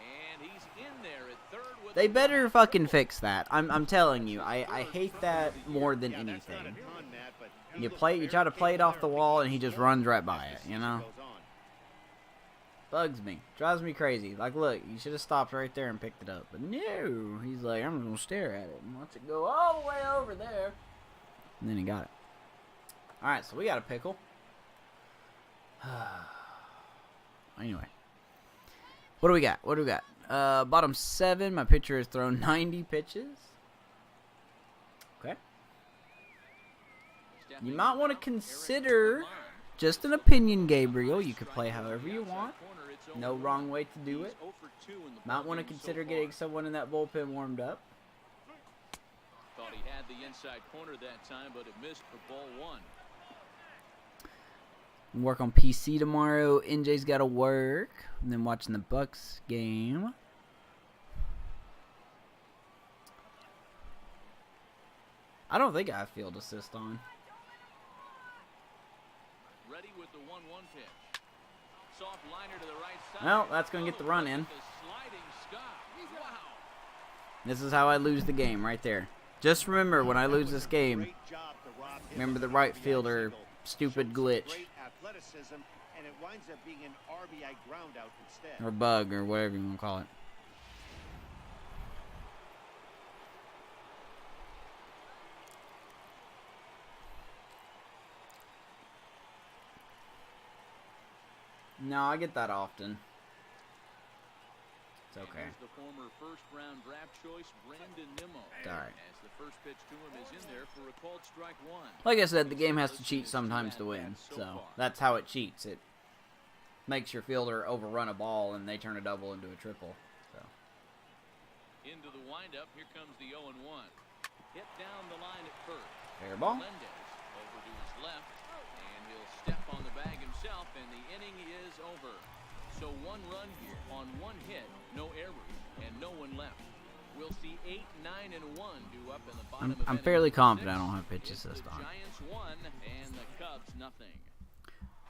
And he's in there at third with They the better fly. fucking fix that. I'm telling you. I hate that more than Yeah, that's not a anything. ton, Matt, but he You looks play, you very try to play it capable off the there. wall, and he just runs right by it. You know, Goes on. bugs me, drives me crazy. Like, look, you should have stopped right there and picked it up, but no. He's like, I'm gonna stare at it and watch it go all the way over there, and then he got it. All right, so we got a pickle. Anyway, what do we got? What do we got? Bottom 7. My pitcher has thrown 90 pitches. Okay. Stepping You might in want to now, consider, Eric Lamont. just an opinion, Gabriel. You could play however you Outside want. corner, it's No 0-1. wrong way to do He's it. 0 for 2 in the Might want to ballgame consider so far. getting someone in that bullpen warmed up. Thought he had the inside corner that time, but it missed for ball 1. Work on PC tomorrow. NJ's got to work. And then watching the Bucks game. I don't think I have field assist on. Ready with the 1-1 pitch. Soft liner to the right side. Well, that's gonna get the run in. The sliding Scott. Wow. This is how I lose the game right there. Just remember, when I lose this game, Great job to Rob Hill remember the with right RBI fielder single. stupid Shows glitch Great athleticism, and it winds up being an RBI ground out instead. or bug or whatever you want to call it. No, I get that often. It's And okay. here's the former first-round draft choice, Brandon Nimmo. It's all right. As the first pitch to him is in there for a called strike one. Like I said, the game has to cheat sometimes to win. So that's how it cheats. It makes your fielder overrun a ball and they turn a double into a triple. So Into the windup, here comes the 0-1. Hit down the line at first. fair ball. Melendez over to his left, and he'll step on the bag himself, and the inning is over. So 1 run here on 1 hit, no errors, and no one left. We'll see 8, 9, and 1 due up in the bottom of I'm inning fairly number confident I 6. don't have pitch It's assist the on. Giants 1 and the Cubs nothing.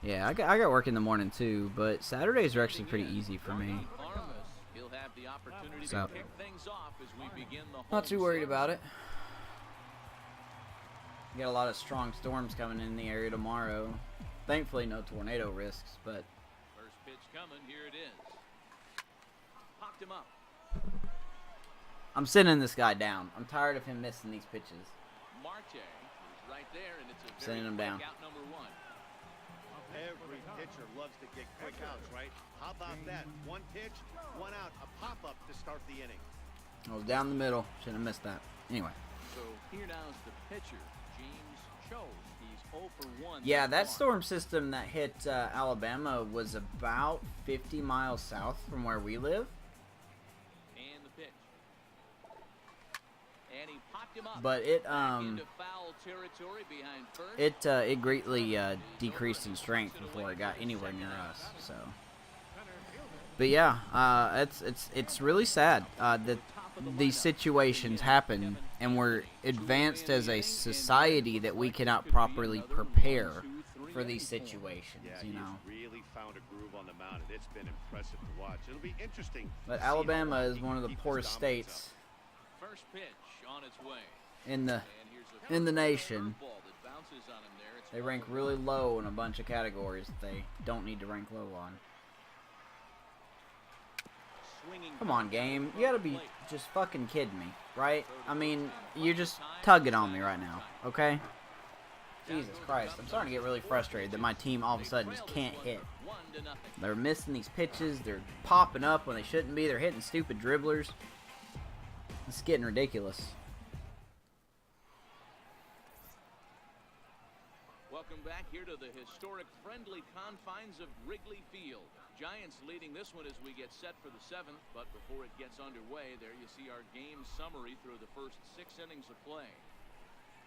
Yeah, I got work in the morning too, but Saturdays are actually pretty easy for me. Armas, he'll have the opportunity So, to kick things off as we begin the not too home worried stretch. about it. We got a lot of strong storms coming in the area tomorrow. Thankfully, no tornado risks, but First pitch coming, here it is. Popped him up. I'm sending this guy down. I'm tired of him missing these pitches. Marte is right there, and it's a Sending him down. out number 1. Every pitcher loves to get quick outs, right? How about that? 1 pitch, 1 out, a pop-up to start the inning. I was down the middle. Shouldn't have missed that. Anyway. So here now's the pitcher, James Cho. He's 0 for 1. Yeah, thus that far. storm system that hit Alabama was about 50 miles south from where we live. And the pitch. And he popped him up. But it Back into foul territory behind first. it greatly decreased in strength before it got anywhere near us. So, but yeah, it's really sad that these situations happen, and we're advanced as a society that we cannot properly prepare for these situations. Yeah, You he's know, really found a groove on the mound, and it's been impressive to watch. It'll be interesting. but to see how Alabama long is he one of can the keep poorest his dominance states First pitch on its way. in the And here's a in the nation. curveball that bounces on him there. It's They rank ball really 1. low in a bunch of categories that they don't need to rank low on. Swinging Come on, back game. from You gotta the be plate. just fucking kidding me, right? I mean, you're just tugging on me right now, okay? Jesus Christ. I'm starting to get really frustrated that my team all of a sudden just can't hit. 1-0. They're missing these pitches. They're popping up when they shouldn't be. They're hitting stupid dribblers. It's getting ridiculous. Welcome back here to the historic friendly confines of Wrigley Field. Giants leading this one as we get set for the 7th, but before it gets underway, there you see our game summary through the first 6 innings of play.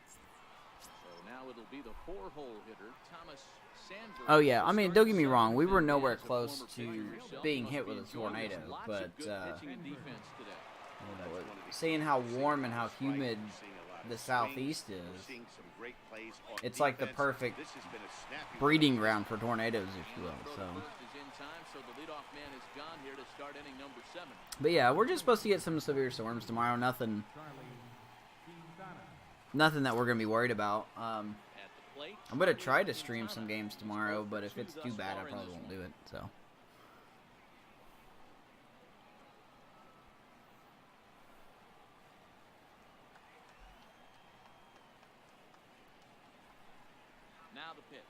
So now it'll be the 4-hole hitter, Thomas Sandberg. Oh, yeah. I mean, don't get me wrong. We were And nowhere as a close former to pitcher yourself, being must hit be with a enjoying tornado, lots of but good pitching and defense today. seeing how warm and how humid the southeast is, it's like the perfect breeding ground for tornadoes, if you will. So, First is in time, so the leadoff man is gone here to start inning number 7. but yeah, we're just supposed to get some severe storms tomorrow. Nothing that we're gonna be worried about. At the plate, I'm gonna try to stream some games tomorrow, but if it's too bad, I probably won't do it. So. now the pitch.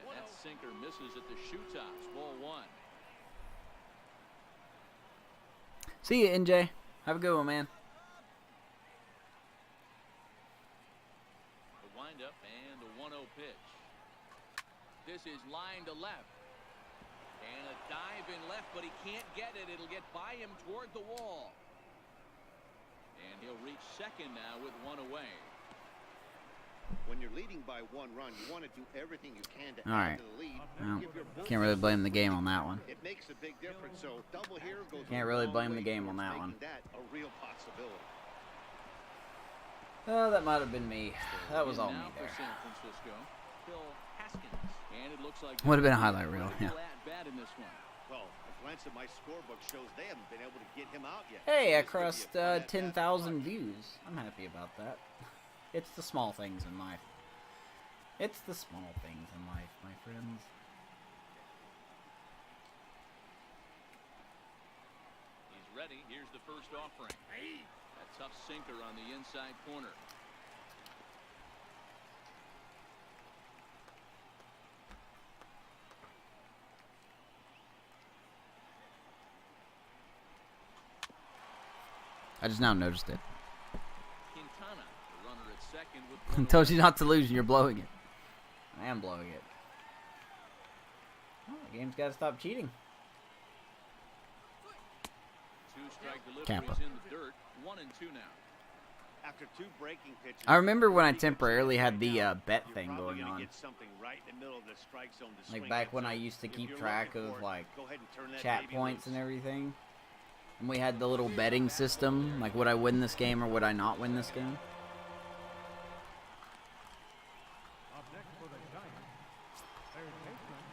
And that sinker misses at the shoe tops. Ball 1. See you, NJ. Have a good one, man. The windup and the 1-0 pitch. This is line to left. And a dive in left, but he can't get it. It'll get by him toward the wall. And he'll reach second now with 1 away. When you're leading by 1 run, you want to do everything you can to All add right. to the lead. Well, Give your can't really blame the game on that one. It makes a big difference. So double here goes a Can't really long blame the way game on towards that one. making that a real possibility. Oh, that might have been me. That was In all me now for there. San Francisco, Phil Haskins. And it looks like Would have been a highlight reel, yeah. Bad in this one. Well, a glance at my scorebook shows they haven't been able to get him out yet. Hey, I This could be a crossed fun at-bat to 10,000 watch. views. I'm happy about that. It's the small things in life. It's the small things in life, my friends. He's ready. Here's the first offering. A tough sinker on the inside corner. I just now noticed it. Quintana, the runner at second with I one told away. you not to lose, and you're blowing it. I am blowing it. Oh, the game's got to stop cheating. Two-strike deliveries Kappa. in the dirt. 1-2 now. After 2 breaking pitches, I remember when I pretty good temporarily chance had right the now, bet you're thing probably going gonna on. get something right in the middle of the strike zone to Like swing back at. when So I used to if keep you're track looking of for it, like go ahead and turn that chat baby points and loose. everything. And we had the little betting system, like would I win this game or would I not win this game? Up next for the Giants, third baseman,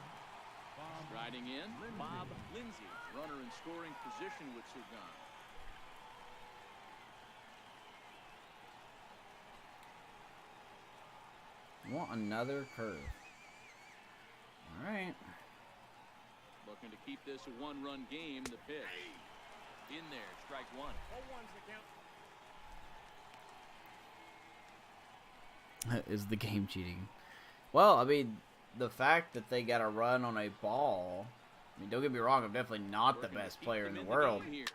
Bob Riding in, Bob Lindsay, runner in scoring position with 2 gone. Want another curve. Alright. Looking to keep this a 1-run game. The pitch. In there, strike 1. Is the game cheating? Well, I mean, the fact that they got a run on a ball. I mean, don't get me wrong, I'm definitely not the Working to best keep player them in the the world. game here.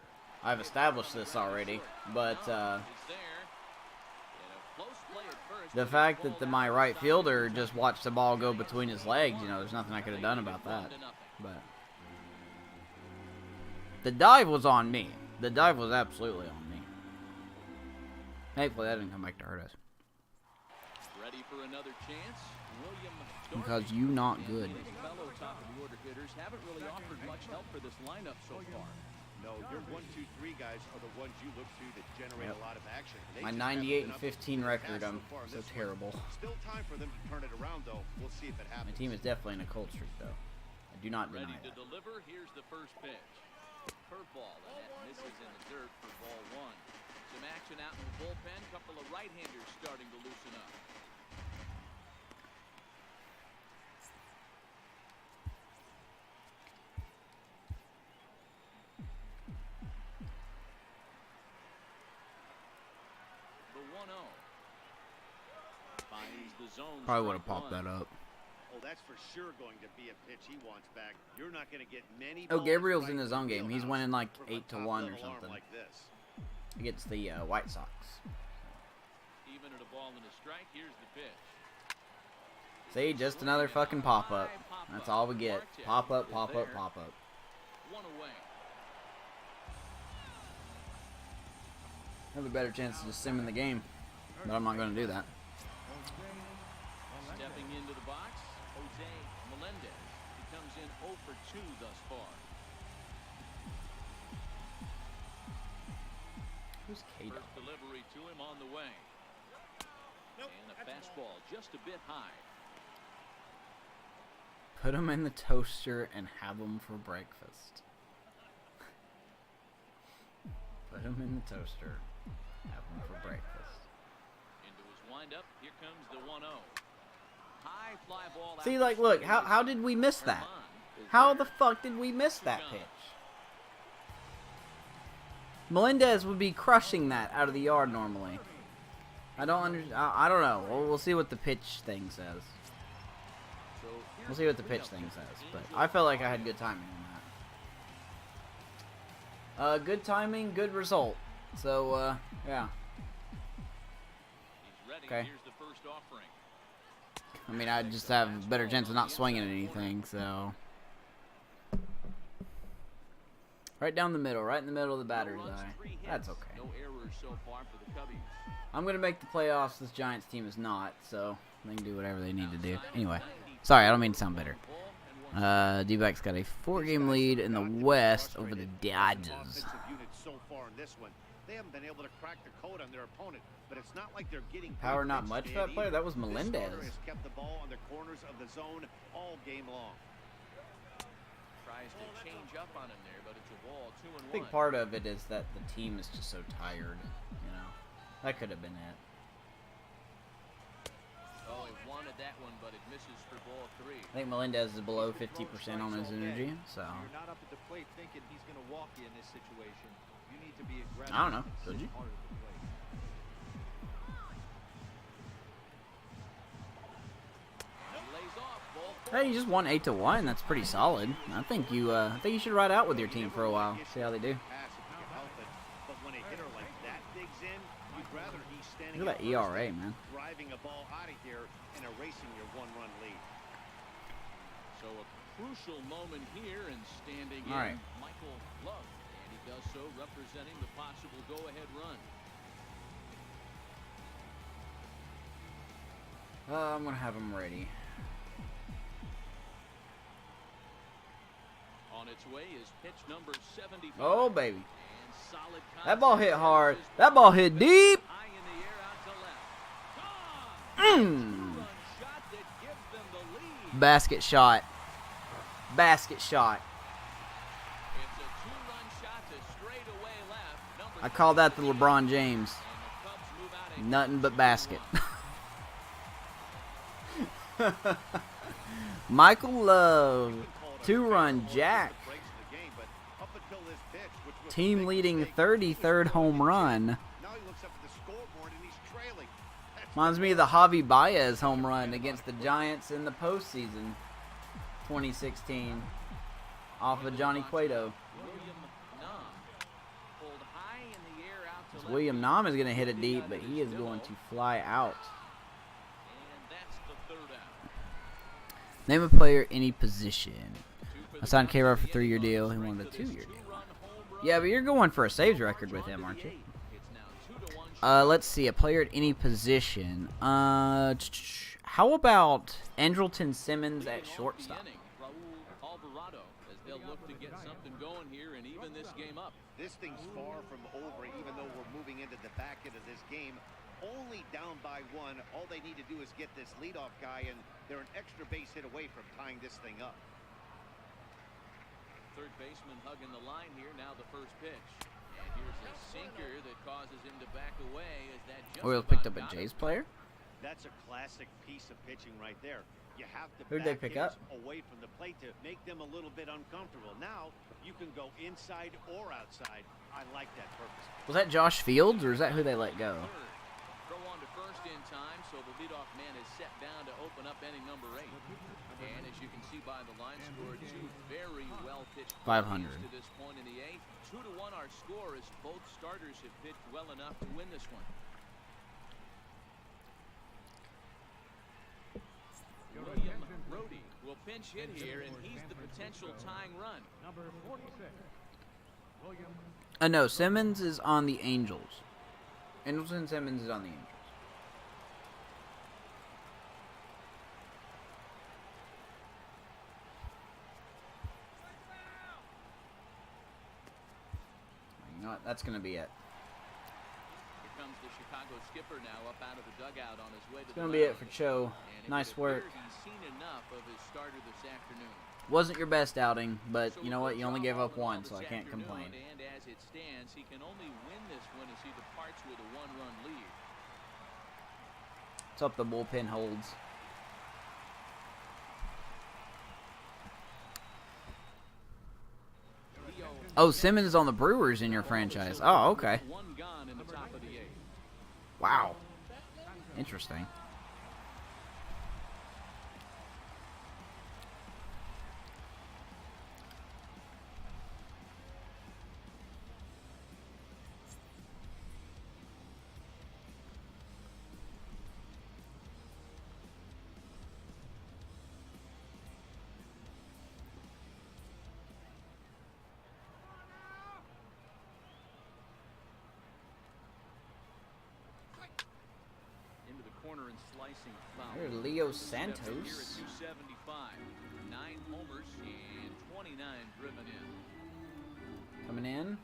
I've established this already, but Is there. And a close play at first, the but fact it's that balled my out right inside fielder the just zone. watched the ball go between his legs, you know, there's nothing I could have done about that. 1-0. But the dive was on me. The dive was absolutely on me. Thankfully, that didn't come back to hurt us. Ready for another chance. William Because Darby. you not And good. his fellow top of the order hitters haven't really offered much help for this lineup so far. No, your 1, 2, 3 guys are the ones you look to that generate Yep. a lot of action. They My just haven't 98 been and up to 15 the record, task I'm so far in so this one. terrible. Still time for them to turn it around, though. We'll see if it My happens. team is definitely in a cold streak, though. I do not deny Ready to that. deliver. Here's the first pitch. Curveball, and that misses in the dirt for ball 1. Some action out in the bullpen. Couple of right-handers starting to loosen up. The 1-0. Finds the zone. Probably would have strike popped one. that up. Oh, that's for sure going to be a pitch he wants back. You're not going to get many. Oh, balls Gabriel's right in his the own game. He's wheelhouse winning like from a 8 to 1 or top-level arm something like this. against the White Sox. Even at a ball and a strike. Here's the pitch. See, just another fucking pop up. That's all we get. Pop up, pop up, pop up. 1 away. Have a better chance of just simming the game, but I'm not going to do that. Stepping into the box, Jose Melendez. He comes in 0 for 2 thus far. Who's Kato? First delivery to him on the way. And a fastball just a bit high. Put them in the toaster and have them for breakfast. Put them in the toaster. Have them for breakfast. Into his windup. Here comes the 1-0. High fly ball. See, out like, to look, center. how did we miss that? Herman is How there. the fuck did we miss that pitch? Melendez would be crushing that out of the yard normally. I don't I don't know. We'll see what the pitch thing says. So here's We'll see what the pitch cleanup thing hitter. says. But Angel I felt like I had good timing on that. Good timing, good result. So, yeah. He's ready. Okay. Here's the first offering. I mean, I just have a better chance of not swinging at anything, so. Right down the middle, right in the middle of the batter's No runs, eye. 3 hits. That's okay. No errors so far for the Cubbies. I'm going to make the playoffs. This Giants team is not, so they can do whatever they need to do. Anyway, sorry, I don't mean to sound bitter. D-backs got a 4-game lead in the West over the Dodgers. Offensive unit so far in this one. They haven't been able to crack the code on their opponent, but it's not like they're getting Power big not pitch much for stand that player? either. That was This Melendez. starter has kept the ball on the corners of the zone all game long. Tries to change up on him there, but it's a ball. 2-1. I think part of it is that the team is just so tired, you know. That could have been it. Oh, he wanted that one, but it misses for ball 3. I think Melendez is below 50% on his energy, so. You're not up at the plate thinking he's going to walk you in this situation. You need to be aggressive. I don't know. and Could sit you? hard at the plate. He lays off. Ball 4. Hey, you just won 8 to 1. That's pretty solid. I think you should ride out with your team for a while. See how they do. Pass if you can help it, but when a hitter like that coming Look at out that ERA, first and man. driving a ball out of here and erasing your one-run lead. So a crucial moment here, and standing All right. in, Michael Love. And he does so representing the possible go-ahead run. I'm going to have him ready. On its way is pitch number 75. Oh, baby. And solid That ball hit contact hard. as his That ball hit deep. high in the air out to left. Gone! Two-run shot that gives them the lead. Basket shot. Basket shot. It's a two-run shot to straightaway left. Number I call that the 38. LeBron James. And the Cubs move out a Nothing but 2-1. basket. Michael Love. Two-run jack. Team leading 33rd home run. Now he looks up at the scoreboard and he's trailing. Reminds me of the Javi Baez home run against the Giants in the postseason 2016 off of Johnny Cueto. William Nam pulled high in the air out to left. William Nam is going to hit it deep, but he is going to fly out. And that's the third out. Name a player, any position. I signed K-Rod for a 3-year deal. He wanted a 2-year deal. Yeah, but you're going for a saves record with him, aren't you? Let's see. A player at any position. How about Andrelton Simmons at shortstop? Raul Alvarado, as they'll look to get something going here and even this game up. This thing's far from over, even though we're moving into the back end of this game. Only down by 1. All they need to do is get this leadoff guy, and they're an extra base hit away from tying this thing up. Third baseman hugging the line here. Now the first pitch. And here's a sinker that causes him to back away as that just Orioles picked about up a got Jays him. player. That's a classic piece of pitching right there. You have to Who'd they back pick up? hitters away from the plate to make them a little bit uncomfortable. Now you can go inside or outside. I like that purpose. Was that Josh Fields, or is that who they let go? Third. Throw on to first in time, so the leadoff man is set down to open up inning number 8. And as you can see by the line score, 2 very well pitched 500. innings to this point in the 8th. 2-1 our score, as both starters have pitched well enough to win this one. William Brody will pinch hit here, and he's the potential tying run. Number 46, William No, Simmons is on the Angels. Andrelton Simmons is on the Angels. You know what? That's going to be it. Here comes the Chicago skipper now up out of the dugout on his way to It's the going to be it mound. for Cho. And it Nice would work. appear he's seen enough of his starter this afternoon. Wasn't your best outing, but So you know a what? good You only job gave all up in all one, so this I can't afternoon, complain. And as it stands, he can only win this one as he departs with a 1-run lead. Let's hope the bullpen holds. Leo Oh, Simmons is on the Brewers in your franchise. Oh, okay. one gone in the top of the 8th. Wow. Interesting. Into the corner and slicing foul. There's Leo Steps in here Santos. at 275. 9 homers and 29 driven in. Coming in.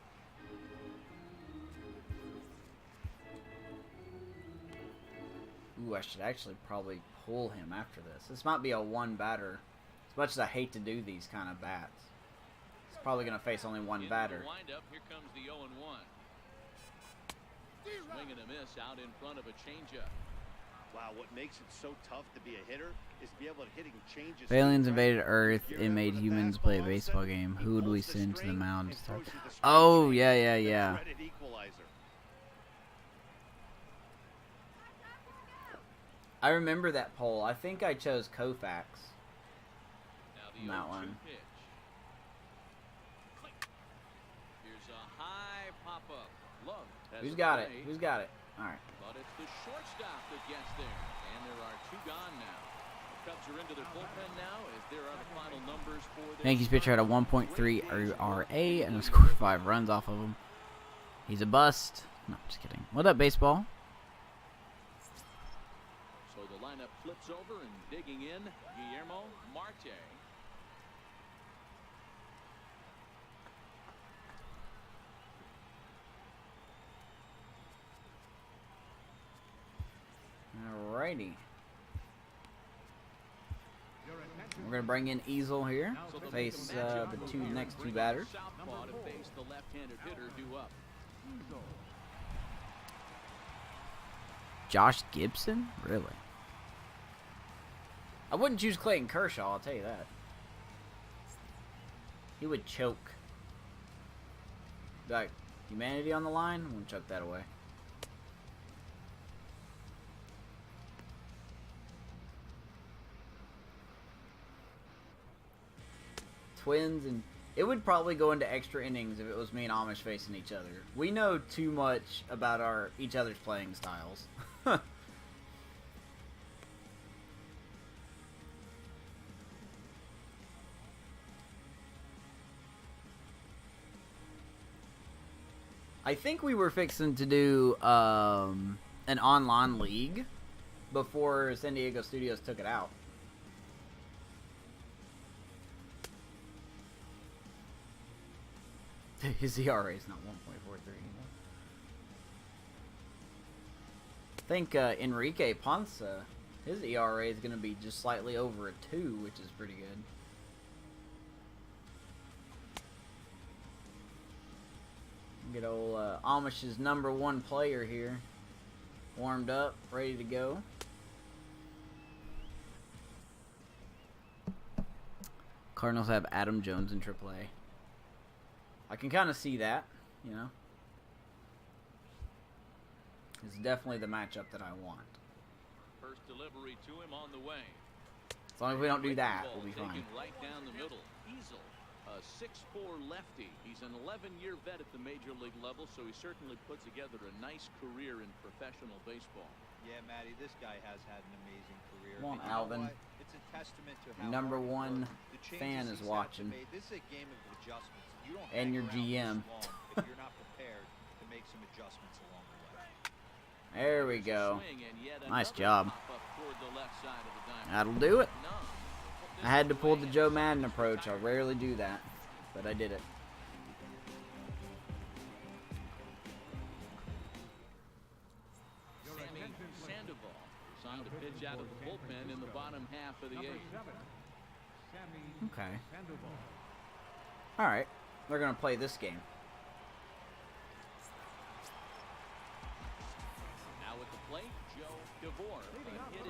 Ooh, I should actually probably pull him after this. This might be a one batter. As much as I hate to do these kind of bats. He's probably going to face only one Into batter. the windup, here comes the 0-1. Swing and a miss out in front of a changeup. Wow, what makes it so tough to be a hitter is to be able to hitting changes. Aliens invaded Earth and made humans play a baseball game. Who would we send to the mound to start? Oh, yeah. I remember that poll. I think I chose Koufax. Now the That 0-2 one. pitch. Here's a high pop-up. Love has Who's a got it? play. Who's got it? All right. But it's the shortstop that gets there. And there are 2 gone now. The Cubs are into their bullpen now as there are the final numbers for their Yankees pitcher had a 1.3 ERA and scored 5 runs off of him. He's a bust. No, just kidding. What up, baseball? So the lineup flips over and digging in, Guillermo Marte. Alrighty. We're going to bring in Easel here. Face the next two batters. Southpaw to face the left-handed hitter due up. Josh Gibson? Really? I wouldn't choose Clayton Kershaw, I'll tell you that. He would choke. Like, humanity on the line? I wouldn't choke that away. Twins, and it would probably go into extra innings if it was me and Amish facing each other. We know too much about each other's playing styles. I think we were fixing to do an online league before San Diego Studios took it out. His ERA is not 1.43 anymore. I think Enrique Ponce, his ERA is going to be just slightly over a 2, which is pretty good. Get old Amish's #1 player here. Warmed up, ready to go. Cardinals have Adam Jones in AAA. I can kind of see that, you know. It's definitely the matchup that I want. First delivery to him on the way. As long as we don't do that, we'll be fine. Taken right down the middle. Easel, a 6'4" lefty. He's an 11-year vet at the major league level, so he certainly put together a nice career in professional baseball. Yeah, Matty, this guy has had an amazing career. Come on, And you know Alvin. what? It's a testament to how Number hard he one worked. The changes fan is he's had to watching. make. This is a game of adjustments. You don't And hang your around GM. this long if you're not prepared to make some adjustments along the way. There we go. Swing and yet Nice another job. pop-up toward the left side of the diamond. That'll do it. No. I had to pull the Joe Madden approach. I rarely do that, but I did it. Sammy Sandoval signed to pitch out of the bullpen in the bottom half of the Number 8th. 7, Sammy Okay. Sandoval. All right. They're going to play this game. Now at the plate, Joe DeVore.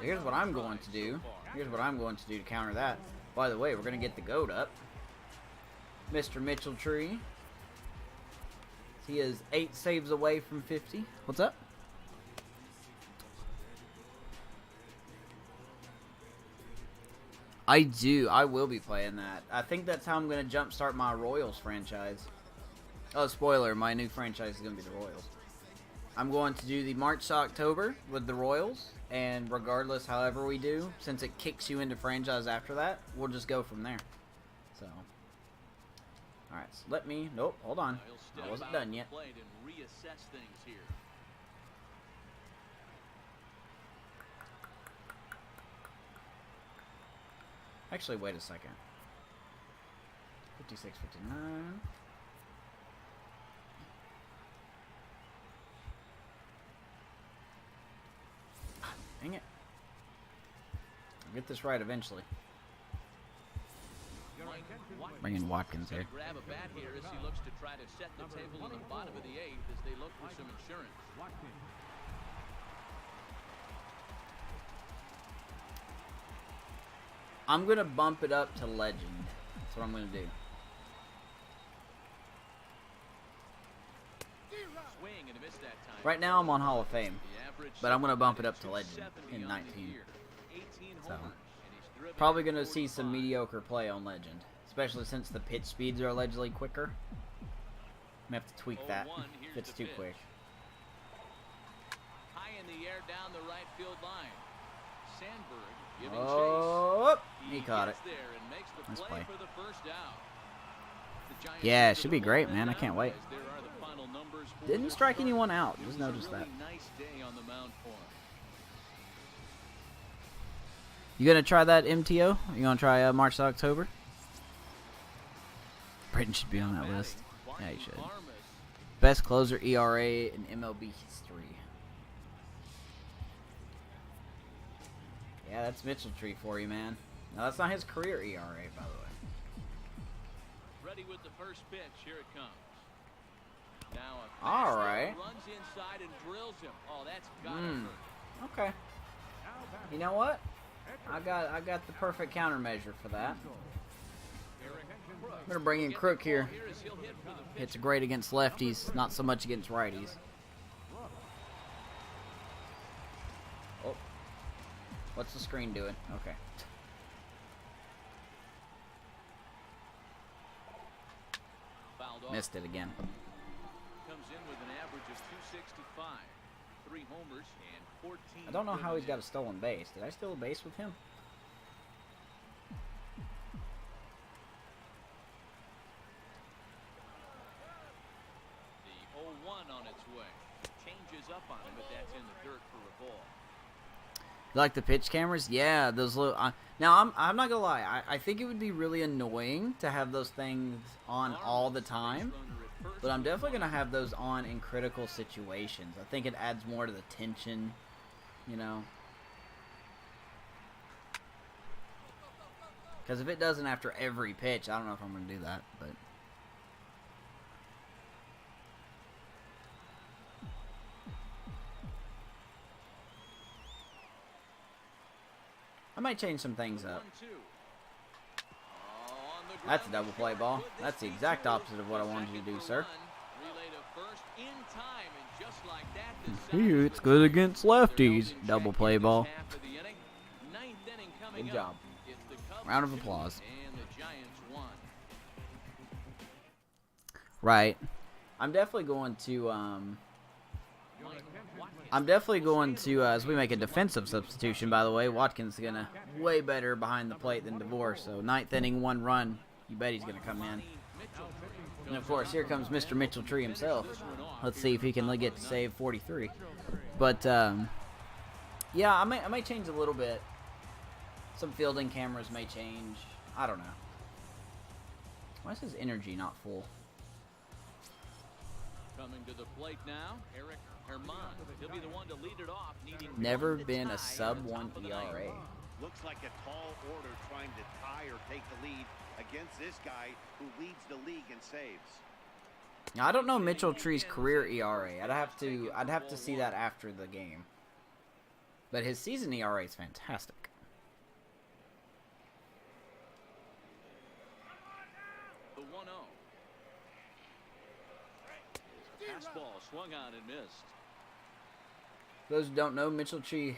Here's what I'm going to do. Here's what I'm going to do to counter that. By the way, we're going to get the GOAT up. Mr. Mitchell Tree. He is 8 saves away from 50. What's up? I do. I will be playing that. I think that's how I'm going to jumpstart my Royals franchise. Oh, spoiler. My new franchise is going to be the Royals. I'm going to do the March to October with the Royals. And regardless, however we do, since it kicks you into franchise after that, we'll just go from there. So. Alright, so let me... Nope, hold on. I wasn't done yet. Plate and reassess things here. Actually, wait a second. 56, 59. Dang it. I'll get this right eventually. Mike Watkins Bring in Watkins here. grab a bat here as he looks to try to set the table in the bottom of the 8th as they look for some insurance. Watkins. I'm going to bump it up to Legend. That's what I'm going to do. Swing and a miss that time. Right now I'm on Hall of Fame. The average But I'm gonna bump it up to 270 Legend in on the 19. year. 18 So, homers, and he's driven probably going to see some 45. mediocre play on Legend. Especially since the pitch speeds are allegedly quicker. I'm going to have to tweak that 0-1, if here's it's the too pitch. quick. High in the air down the right field line. Sandberg giving Oh, chase. he caught it. Gets there and makes the Nice play play. for the first out. The Giants Yeah, it enter should the be great, bullpen man. I now can't wait. as there are the final numbers for Didn't the strike start. anyone out. It Just was a noticed really that. nice day on the mound for him. You gonna try that MTO? You gonna try March to October? Britton should be on that list. Yeah, he should. Best closer ERA in MLB history. Yeah, that's Mitchell Tree for you, man. No, that's not his career ERA, by the way. Ready with the first pitch. Here it comes. Now a All fastball right. runs inside and drills him. Oh, that's gotta Mm. hurt. Okay. Now back. You know what? I got the perfect countermeasure for that. I'm gonna bring in Crook here. Here is he'll hit for the pitch. Hits great against lefties, not so much against righties. Oh, what's the screen doing? Okay. Fouled off. Missed it again. Comes in with an average of 265. 3 homers and 14. I don't know how he's got a driven stolen base. Did I steal a base with him? in. The 0-1 on its way. Changes up on him, but that's in the dirt for a ball. You like the pitch cameras? Yeah, those little. Now I'm not gonna lie. I think it would be really annoying to have those things on all the time. But I'm definitely gonna have those on in critical situations. I think it adds more to the tension, you know. Because if it doesn't after every pitch, I don't know if I'm gonna do that. But I might change some things up. 1-2. Oh, on the That's a ground, double play ball. could this That's the be exact true? opposite of what I wanted you to do, Second sir. run, relay to first in time, and just like that, the Here, Sounders it's with good the against lead. lefties. They're Double in play this ball. half of the inning. Ninth inning coming Good up. job. It's the Cubs Round of 2, applause. And the Giants 1. Right. I'm definitely going to as we make a defensive substitution, by the way, Watkins is gonna way better behind the plate than DeVore. So 9th inning, 1 run. You bet he's gonna come in. And of course, here comes Mr. Mitchell Tree himself. Let's see if he can get to save 43. But yeah, I might change a little bit. Some fielding cameras may change. I don't know. Why is his energy not full? Coming to the plate now, Eric Herman. He'll be the one to lead it off, needing Never one to been tie a sub at the 1 top of the ninth. ERA. Looks like a tall order trying to tie or take the lead against this guy who leads the league in saves. Now, I don't know Mitchell Tree's career ERA. I'd have to see that after the game. But his season ERA is fantastic. The 1-0. Fastball swung on and missed. For those who don't know, Mitchell Tree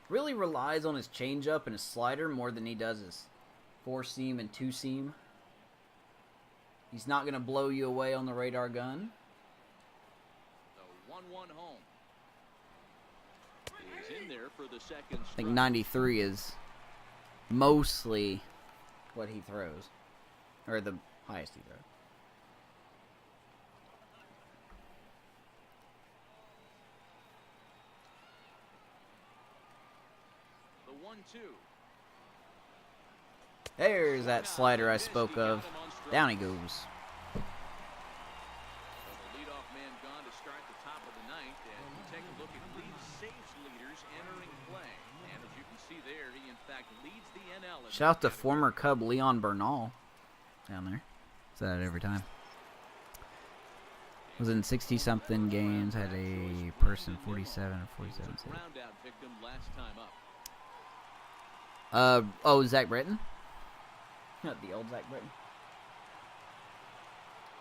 really relies on his changeup and his slider more than he does his 4-seam and 2-seam. He's not going to blow you away on the radar gun. The 1-1 home. He's in there for the second I think strike. 93 is mostly what he throws. Or the highest he throws. The 1-2. There's that slider I spoke of. Down he goes. The leadoff man gone to start the top of the ninth, and we take a look at lead saves leaders entering play. And as you can see there, he in fact leads the NL. in Shout out to that former Cub Leon Bernal. Down there. Say that every time. Was in 60-something games. Had a person 47 or 47 saves. Roundout victim last time up. Oh, Zach Britton? Not the old Zach Britton.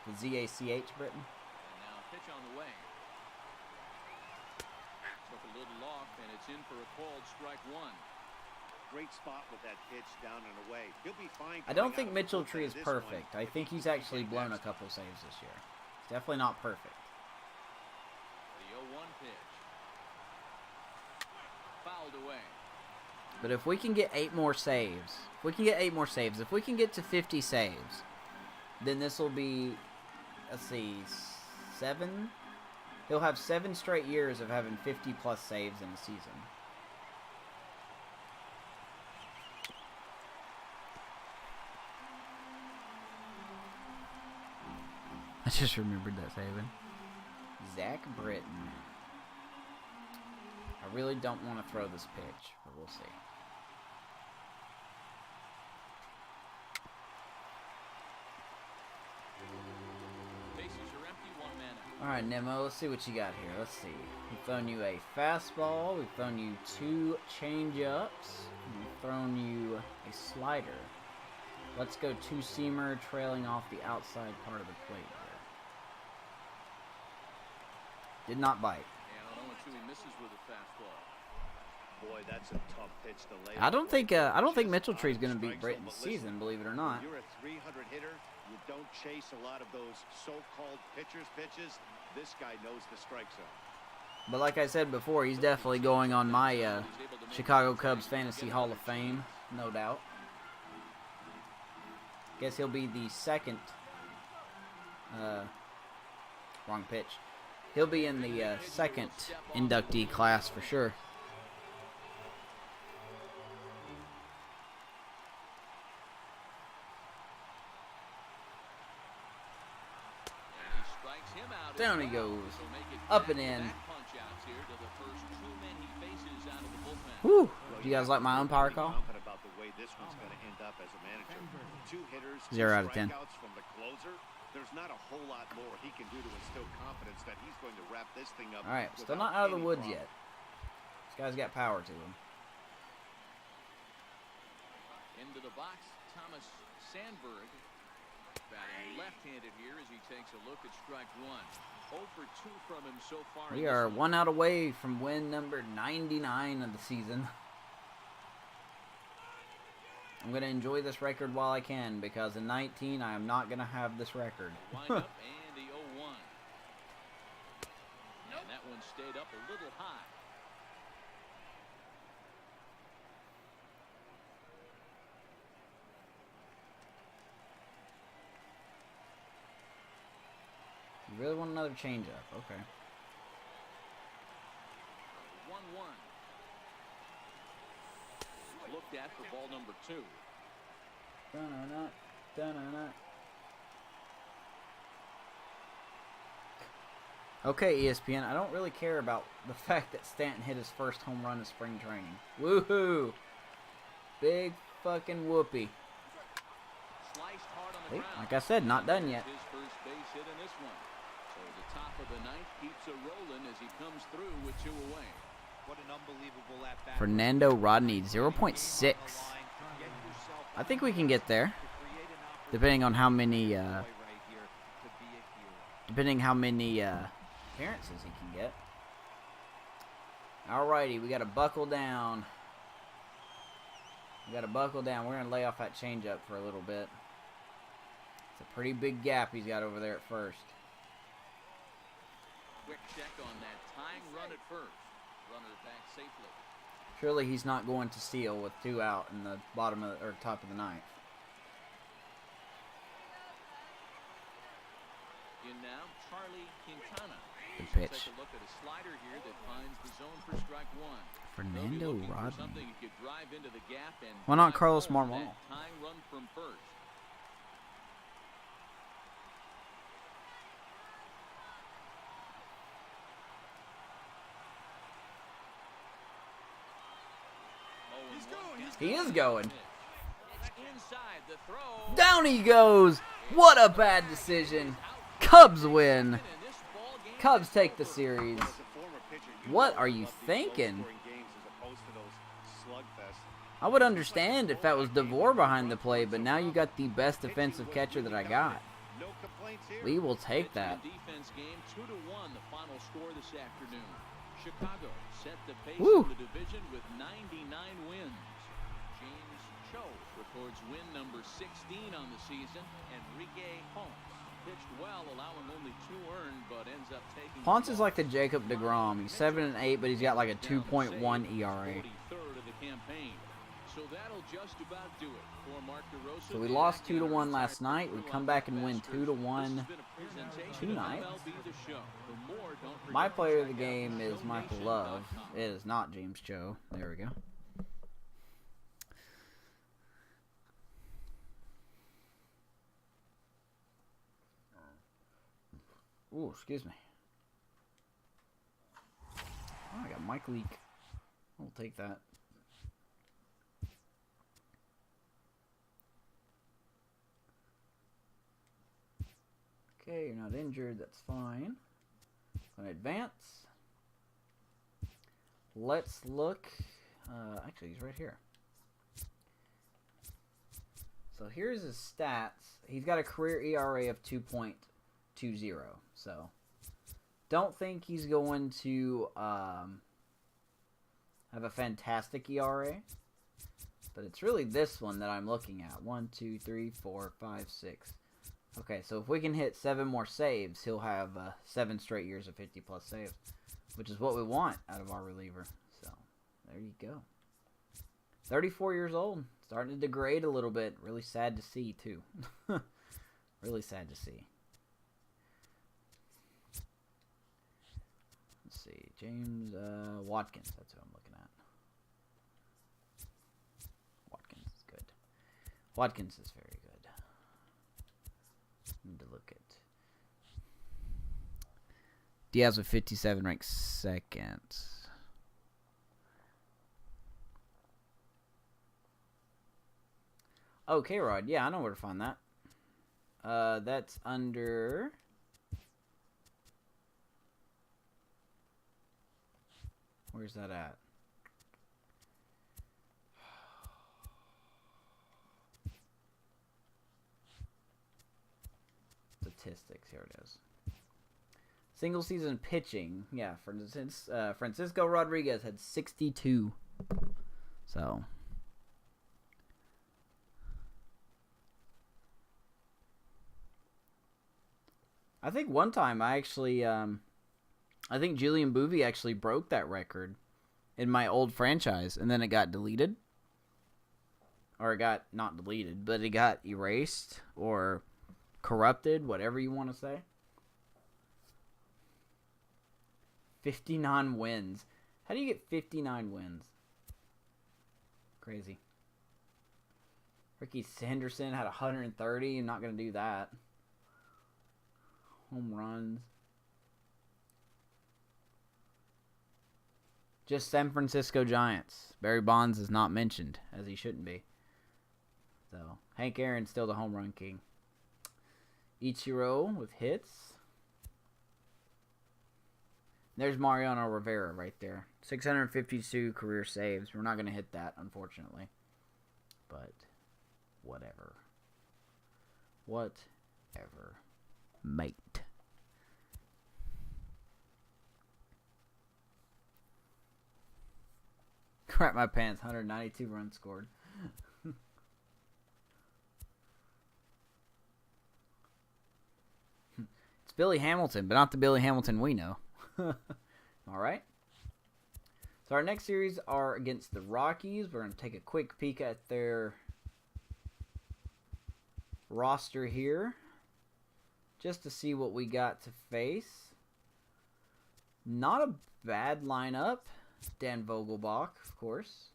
The Z-A-C-H Britton. And now pitch on the way. Took a little off, and it's in for a called strike 1. Great spot with that pitch down and away. He'll be fine. I don't coming think out of the Mitchell bullpen Tree is this one perfect. I if think he he's can actually get blown a next. couple saves this year. He's definitely not perfect. The 0-1 pitch. But if we can get 8 more saves, if we can get to 50 saves, then this will be, let's see, 7? He'll have 7 straight years of having 50 plus saves in a season. I just remembered that saving. Zach Britton. I really don't want to throw this pitch, but we'll see. Alright, Nemo, let's see what you got here. Let's see. We've thrown you a fastball. We've thrown you 2 change-ups. We've thrown you a slider. Let's go 2-seamer trailing off the outside part of the plate here. Did not bite. And 0-2, he misses with a fastball. Boy, that's a tough pitch to lay. I don't think Mitchell Tree's going to beat Britton this season, believe it or not. You're a 300 hitter. You don't chase a lot of those so-called pitchers' pitches. This guy knows the strike zone. But like I said before, he's definitely going on my Chicago Cubs Fantasy Hall of Fame, no doubt. Guess he'll be the second. Wrong pitch. He'll be in the second inductee class for sure. Down he goes. Up and in. Whew. Do you guys like my umpire call? 0 out of 10. From the closer, there's not a whole lot more he can do to instill confidence that he's going to wrap this thing up. All right, still not out of the woods yet. This guy's got power to him. Into the box, Thomas Sandberg. Batting left-handed here as he takes a look at strike 1. 0 for 2 from him so far. We are 1 out away from win number 99 of the season. I'm going to enjoy this record while I can, because in 19 I am not going to have this record. Wind up and the 0-1. And that one stayed up a little high. You really want another changeup? Okay. 1-1. Looked at for ball number 2. Dun-dun-dun, dun-dun-dun. Okay, ESPN, I don't really care about the fact that Stanton hit his first home run in spring training. Woohoo! Big fucking whoopee. Sliced hard on the Hey, ground. like I said, not done yet. His first base hit in this one. So the top of the ninth keeps it rolling as he comes through with 2 away. What an unbelievable at-bat. Fernando Rodney, 0.6. I think we can get there, depending on how many, appearances he can get. Alrighty, we got to buckle down. We're going to lay off that changeup for a little bit. It's a pretty big gap he's got over there at first. Quick check on that tying run at first. Runner back safely. Surely he's not going to steal with 2 out in the bottom of or top of the ninth. In now, Charlie Quintana. Good pitch. Take a look at a slider here that finds the zone for strike 1. Fernando Rodney. Something he could drive into the gap and Why not drive Carlos home Marmol? that tying run from first. He is going. Inside the throw. Down he goes. What a bad decision. Cubs win. Cubs take the series. What are you thinking? I would understand if that was DeVore behind the plate, but now you got the best defensive catcher that I got. We will take that. Defense game 2-1, the final score this afternoon. Chicago set the pace Woo. in the division with 99 wins. James Cho records win number 16 on the season. Enrique Ponce pitched well, allowing only 2 earned, but ends up taking. Ponce is like the Jacob deGrom. He's 7-8, but he's got like a 2.1 ERA. 43rd of the campaign. So that'll just about do it for Mark DeRosa. So we lost 2-1 last night. We come back and win 2-1 tonight. My player of the game is Michael Love. It is not James Cho. There we go. Ooh, excuse me. Oh, I got Mike Leake. We'll take that. Okay, you're not injured. That's fine. Gonna advance. Let's look. Actually, he's right here. So here's his stats. He's got a career ERA of 2.20. So don't think he's going to have a fantastic ERA. But it's really this one that I'm looking at. 1, 2, 3, 4, 5, 6. Okay, so if we can hit 7 more saves, he'll have 7 straight years of 50-plus saves, which is what we want out of our reliever. So there you go. 34 years old, starting to degrade a little bit. Really sad to see, too. Really sad to see. Let's see, James Watkins. That's who I'm looking at. Watkins is good. Watkins is very good. Need to look at Diaz with 57 ranked second. Oh, K-Rod. Yeah, I know where to find that. That's under... Where's that at? Statistics. Here it is. Single season pitching. Yeah, for instance, Francisco Rodriguez had 62. So... I think one time I actually, I think Julian Bouvie actually broke that record in my old franchise, and then it got deleted. Or it got, not deleted, but it got erased or corrupted, whatever you want to say. 59 wins. How do you get 59 wins? Crazy. Ricky Sanderson had 130. I'm not going to do that. Home runs. Just San Francisco Giants. Barry Bonds is not mentioned, as he shouldn't be. So, Hank Aaron's still the home run king. Ichiro with hits. There's Mariano Rivera right there. 652 career saves. We're not going to hit that, unfortunately. But, whatever. Whatever. Mate. Crap my pants, 192 runs scored. It's Billy Hamilton, but not the Billy Hamilton we know. Alright. So our next series are against the Rockies. We're going to take a quick peek at their roster here, just to see what we got to face. Not a bad lineup. Dan Vogelbach, of course.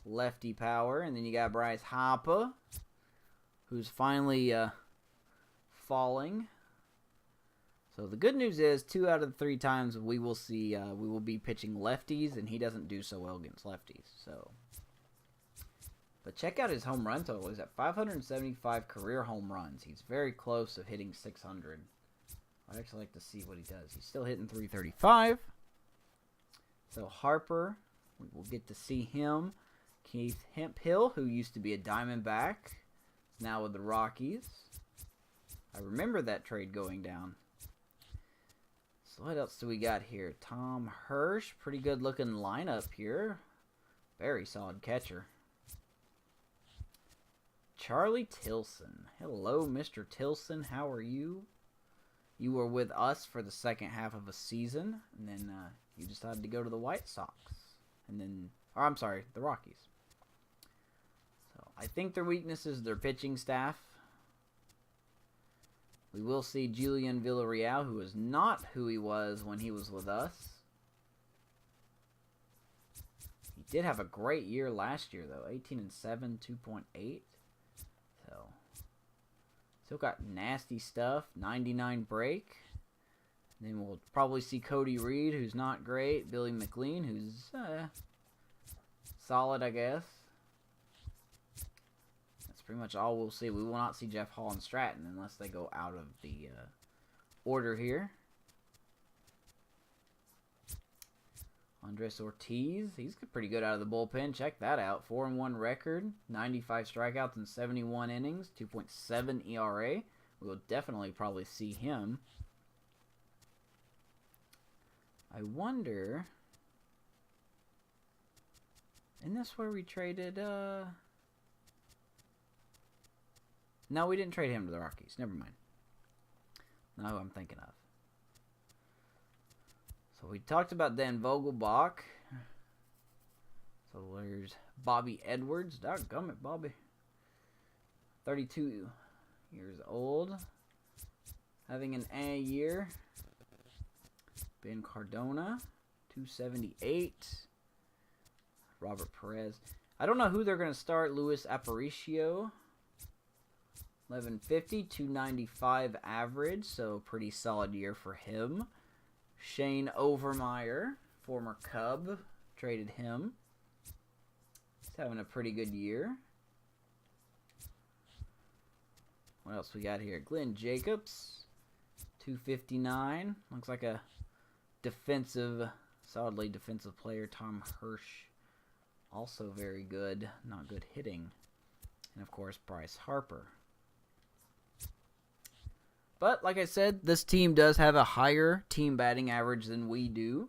Lefty power. And then you got Bryce Harper, who's finally falling. So the good news is 2 out of the 3 times we will see we will be pitching lefties, and he doesn't do so well against lefties. So, but check out his home run total. He's at 575 career home runs. He's very close of hitting 600. I'd actually like to see what he does. He's still hitting 335. So Harper, we will get to see him. Keith Hemphill, who used to be a Diamondback, is now with the Rockies. I remember that trade going down. So what else do we got here? Tom Hirsch, pretty good looking lineup here. Very solid catcher. Charlie Tilson. Hello, Mr. Tilson. How are you? You were with us for the second half of a season, and then you decided to go to the White Sox, and then Or, I'm sorry, the Rockies. So, I think their weakness is their pitching staff. We will see Julian Villarreal, who is not who he was when he was with us. He did have a great year last year, though. 18-7, 2.8. So, still got nasty stuff. 99 break. Then we'll probably see Cody Reed, who's not great. Billy McLean, who's solid, I guess. That's pretty much all we'll see. We will not see Jeff Hall and Stratton unless they go out of the order here. Andres Ortiz, he's pretty good out of the bullpen. Check that out. 4-1 record, 95 strikeouts in 71 innings, 2.7 ERA. We will definitely probably see him. I wonder, isn't this where we traded, no, we didn't trade him to the Rockies. Never mind. Not who I'm thinking of. So we talked about Dan Vogelbach. So there's Bobby Edwards. Doggone Bobby. 32 years old. Having an A year. Ben Cardona, 278. Robert Perez. I don't know who they're going to start. Luis Aparicio, 1150, 295 average, so pretty solid year for him. Shane Overmeyer, former Cub, traded him. He's having a pretty good year. What else we got here? Glenn Jacobs, 259. Looks like a solidly defensive player. Tom Hirsch, also very good, not good hitting. And of course, Bryce Harper. But like I said, this team does have a higher team batting average than we do.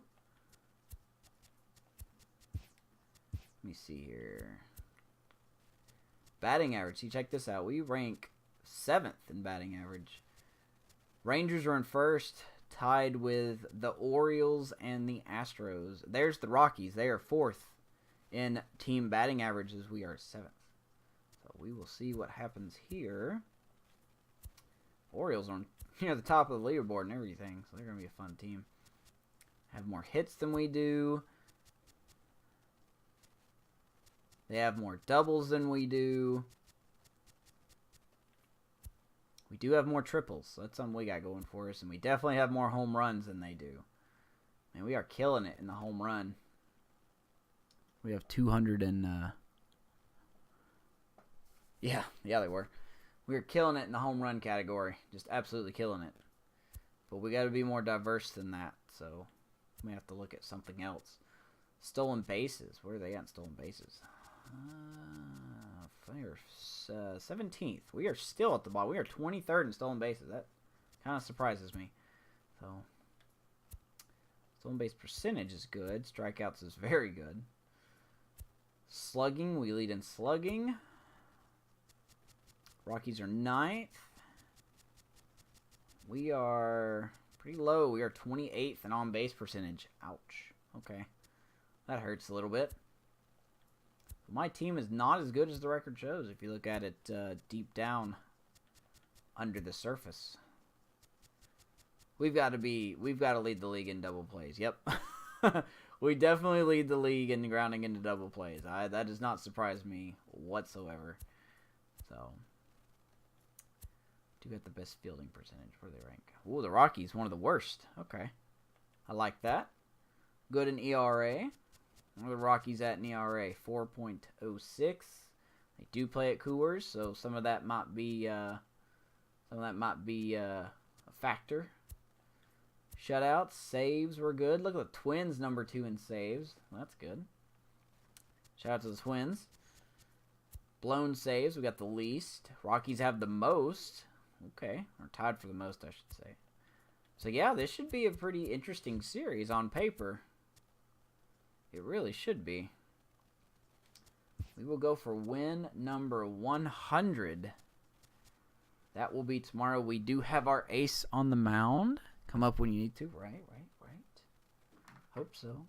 Let me see here. Batting average. See, check this out. We rank 7th in batting average. Rangers are in first, tied with the Orioles and the Astros. There's the Rockies. They are 4th in team batting averages. We are 7th. So we will see what happens here. Orioles are near the top of the leaderboard and everything, so they're going to be a fun team. Have more hits than we do. They have more doubles than we do. We do have more triples, so that's something we got going for us, and we definitely have more home runs than they do. And we are killing it in the home run. We have 200 and... Yeah, they were. We were killing it in the home run category. Just absolutely killing it. But we got to be more diverse than that, so we may have to look at something else. Stolen bases. Where are they at in stolen bases? Fire 17th. We are still at the bottom. We are 23rd in stolen bases. That kind of surprises me. So, stolen base percentage is good. Strikeouts is very good. Slugging. We lead in slugging. Rockies are 9th. We are pretty low. We are 28th in on-base percentage. Ouch. Okay. That hurts a little bit. My team is not as good as the record shows if you look at it deep down under the surface. We've got to lead the league in double plays. Yep. We definitely lead the league in grounding into double plays. That does not surprise me whatsoever. So, do get the best fielding percentage. Where do they rank? Ooh, the Rockies, one of the worst. Okay. I like that. Good in ERA. Where are the Rockies at in ERA? 4.06. They do play at Coors, so some of that might be a factor. Shutouts, saves were good. Look at the Twins, number 2 in saves. That's good. Shout out to the Twins. Blown saves, we got the least. Rockies have the most. Okay, or tied for the most, I should say. So yeah, this should be a pretty interesting series on paper. It really should be. We will go for win number 100. That will be tomorrow. We do have our ace on the mound. Come up when you need to. Right. Hope so.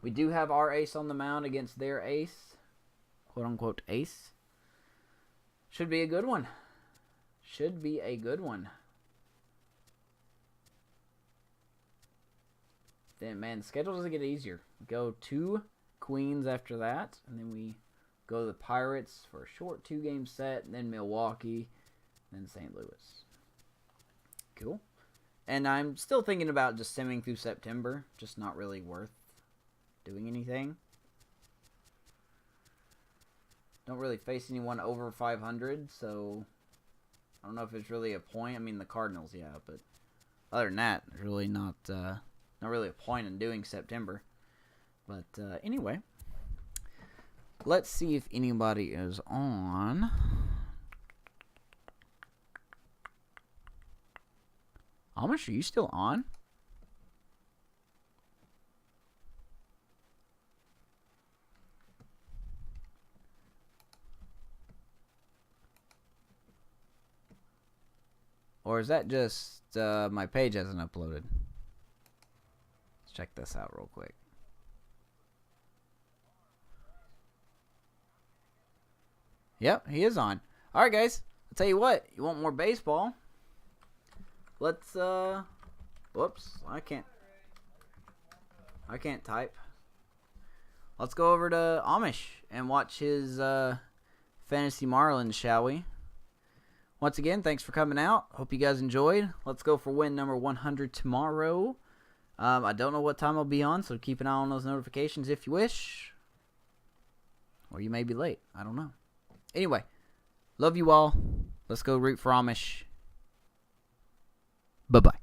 We do have our ace on the mound against their ace. Quote-unquote ace. Should be a good one. Should be a good one. Then, man, the schedule doesn't get easier. We go 2 Queens after that, and then we go to the Pirates for a short 2-game set, and then Milwaukee, and then St. Louis. Cool. And I'm still thinking about just simming through September. Just not really worth doing anything. Don't really face anyone over 500, so I don't know if it's really a point. I mean, the Cardinals, yeah, but other than that, there's really not really a point in doing September. But anyway, let's see if anybody is on. Amish, are you still on? Or is that just my page hasn't uploaded? Let's check this out real quick. Yep, he is on. All right, guys. I'll tell you what. You want more baseball? Let's, whoops. I can't type. Let's go over to Amish and watch his Fantasy Marlins, shall we? Once again, thanks for coming out. Hope you guys enjoyed. Let's go for win number 100 tomorrow. I don't know what time I'll be on, so keep an eye on those notifications if you wish. Or you may be late. I don't know. Anyway, love you all. Let's go root for Amish. Bye-bye.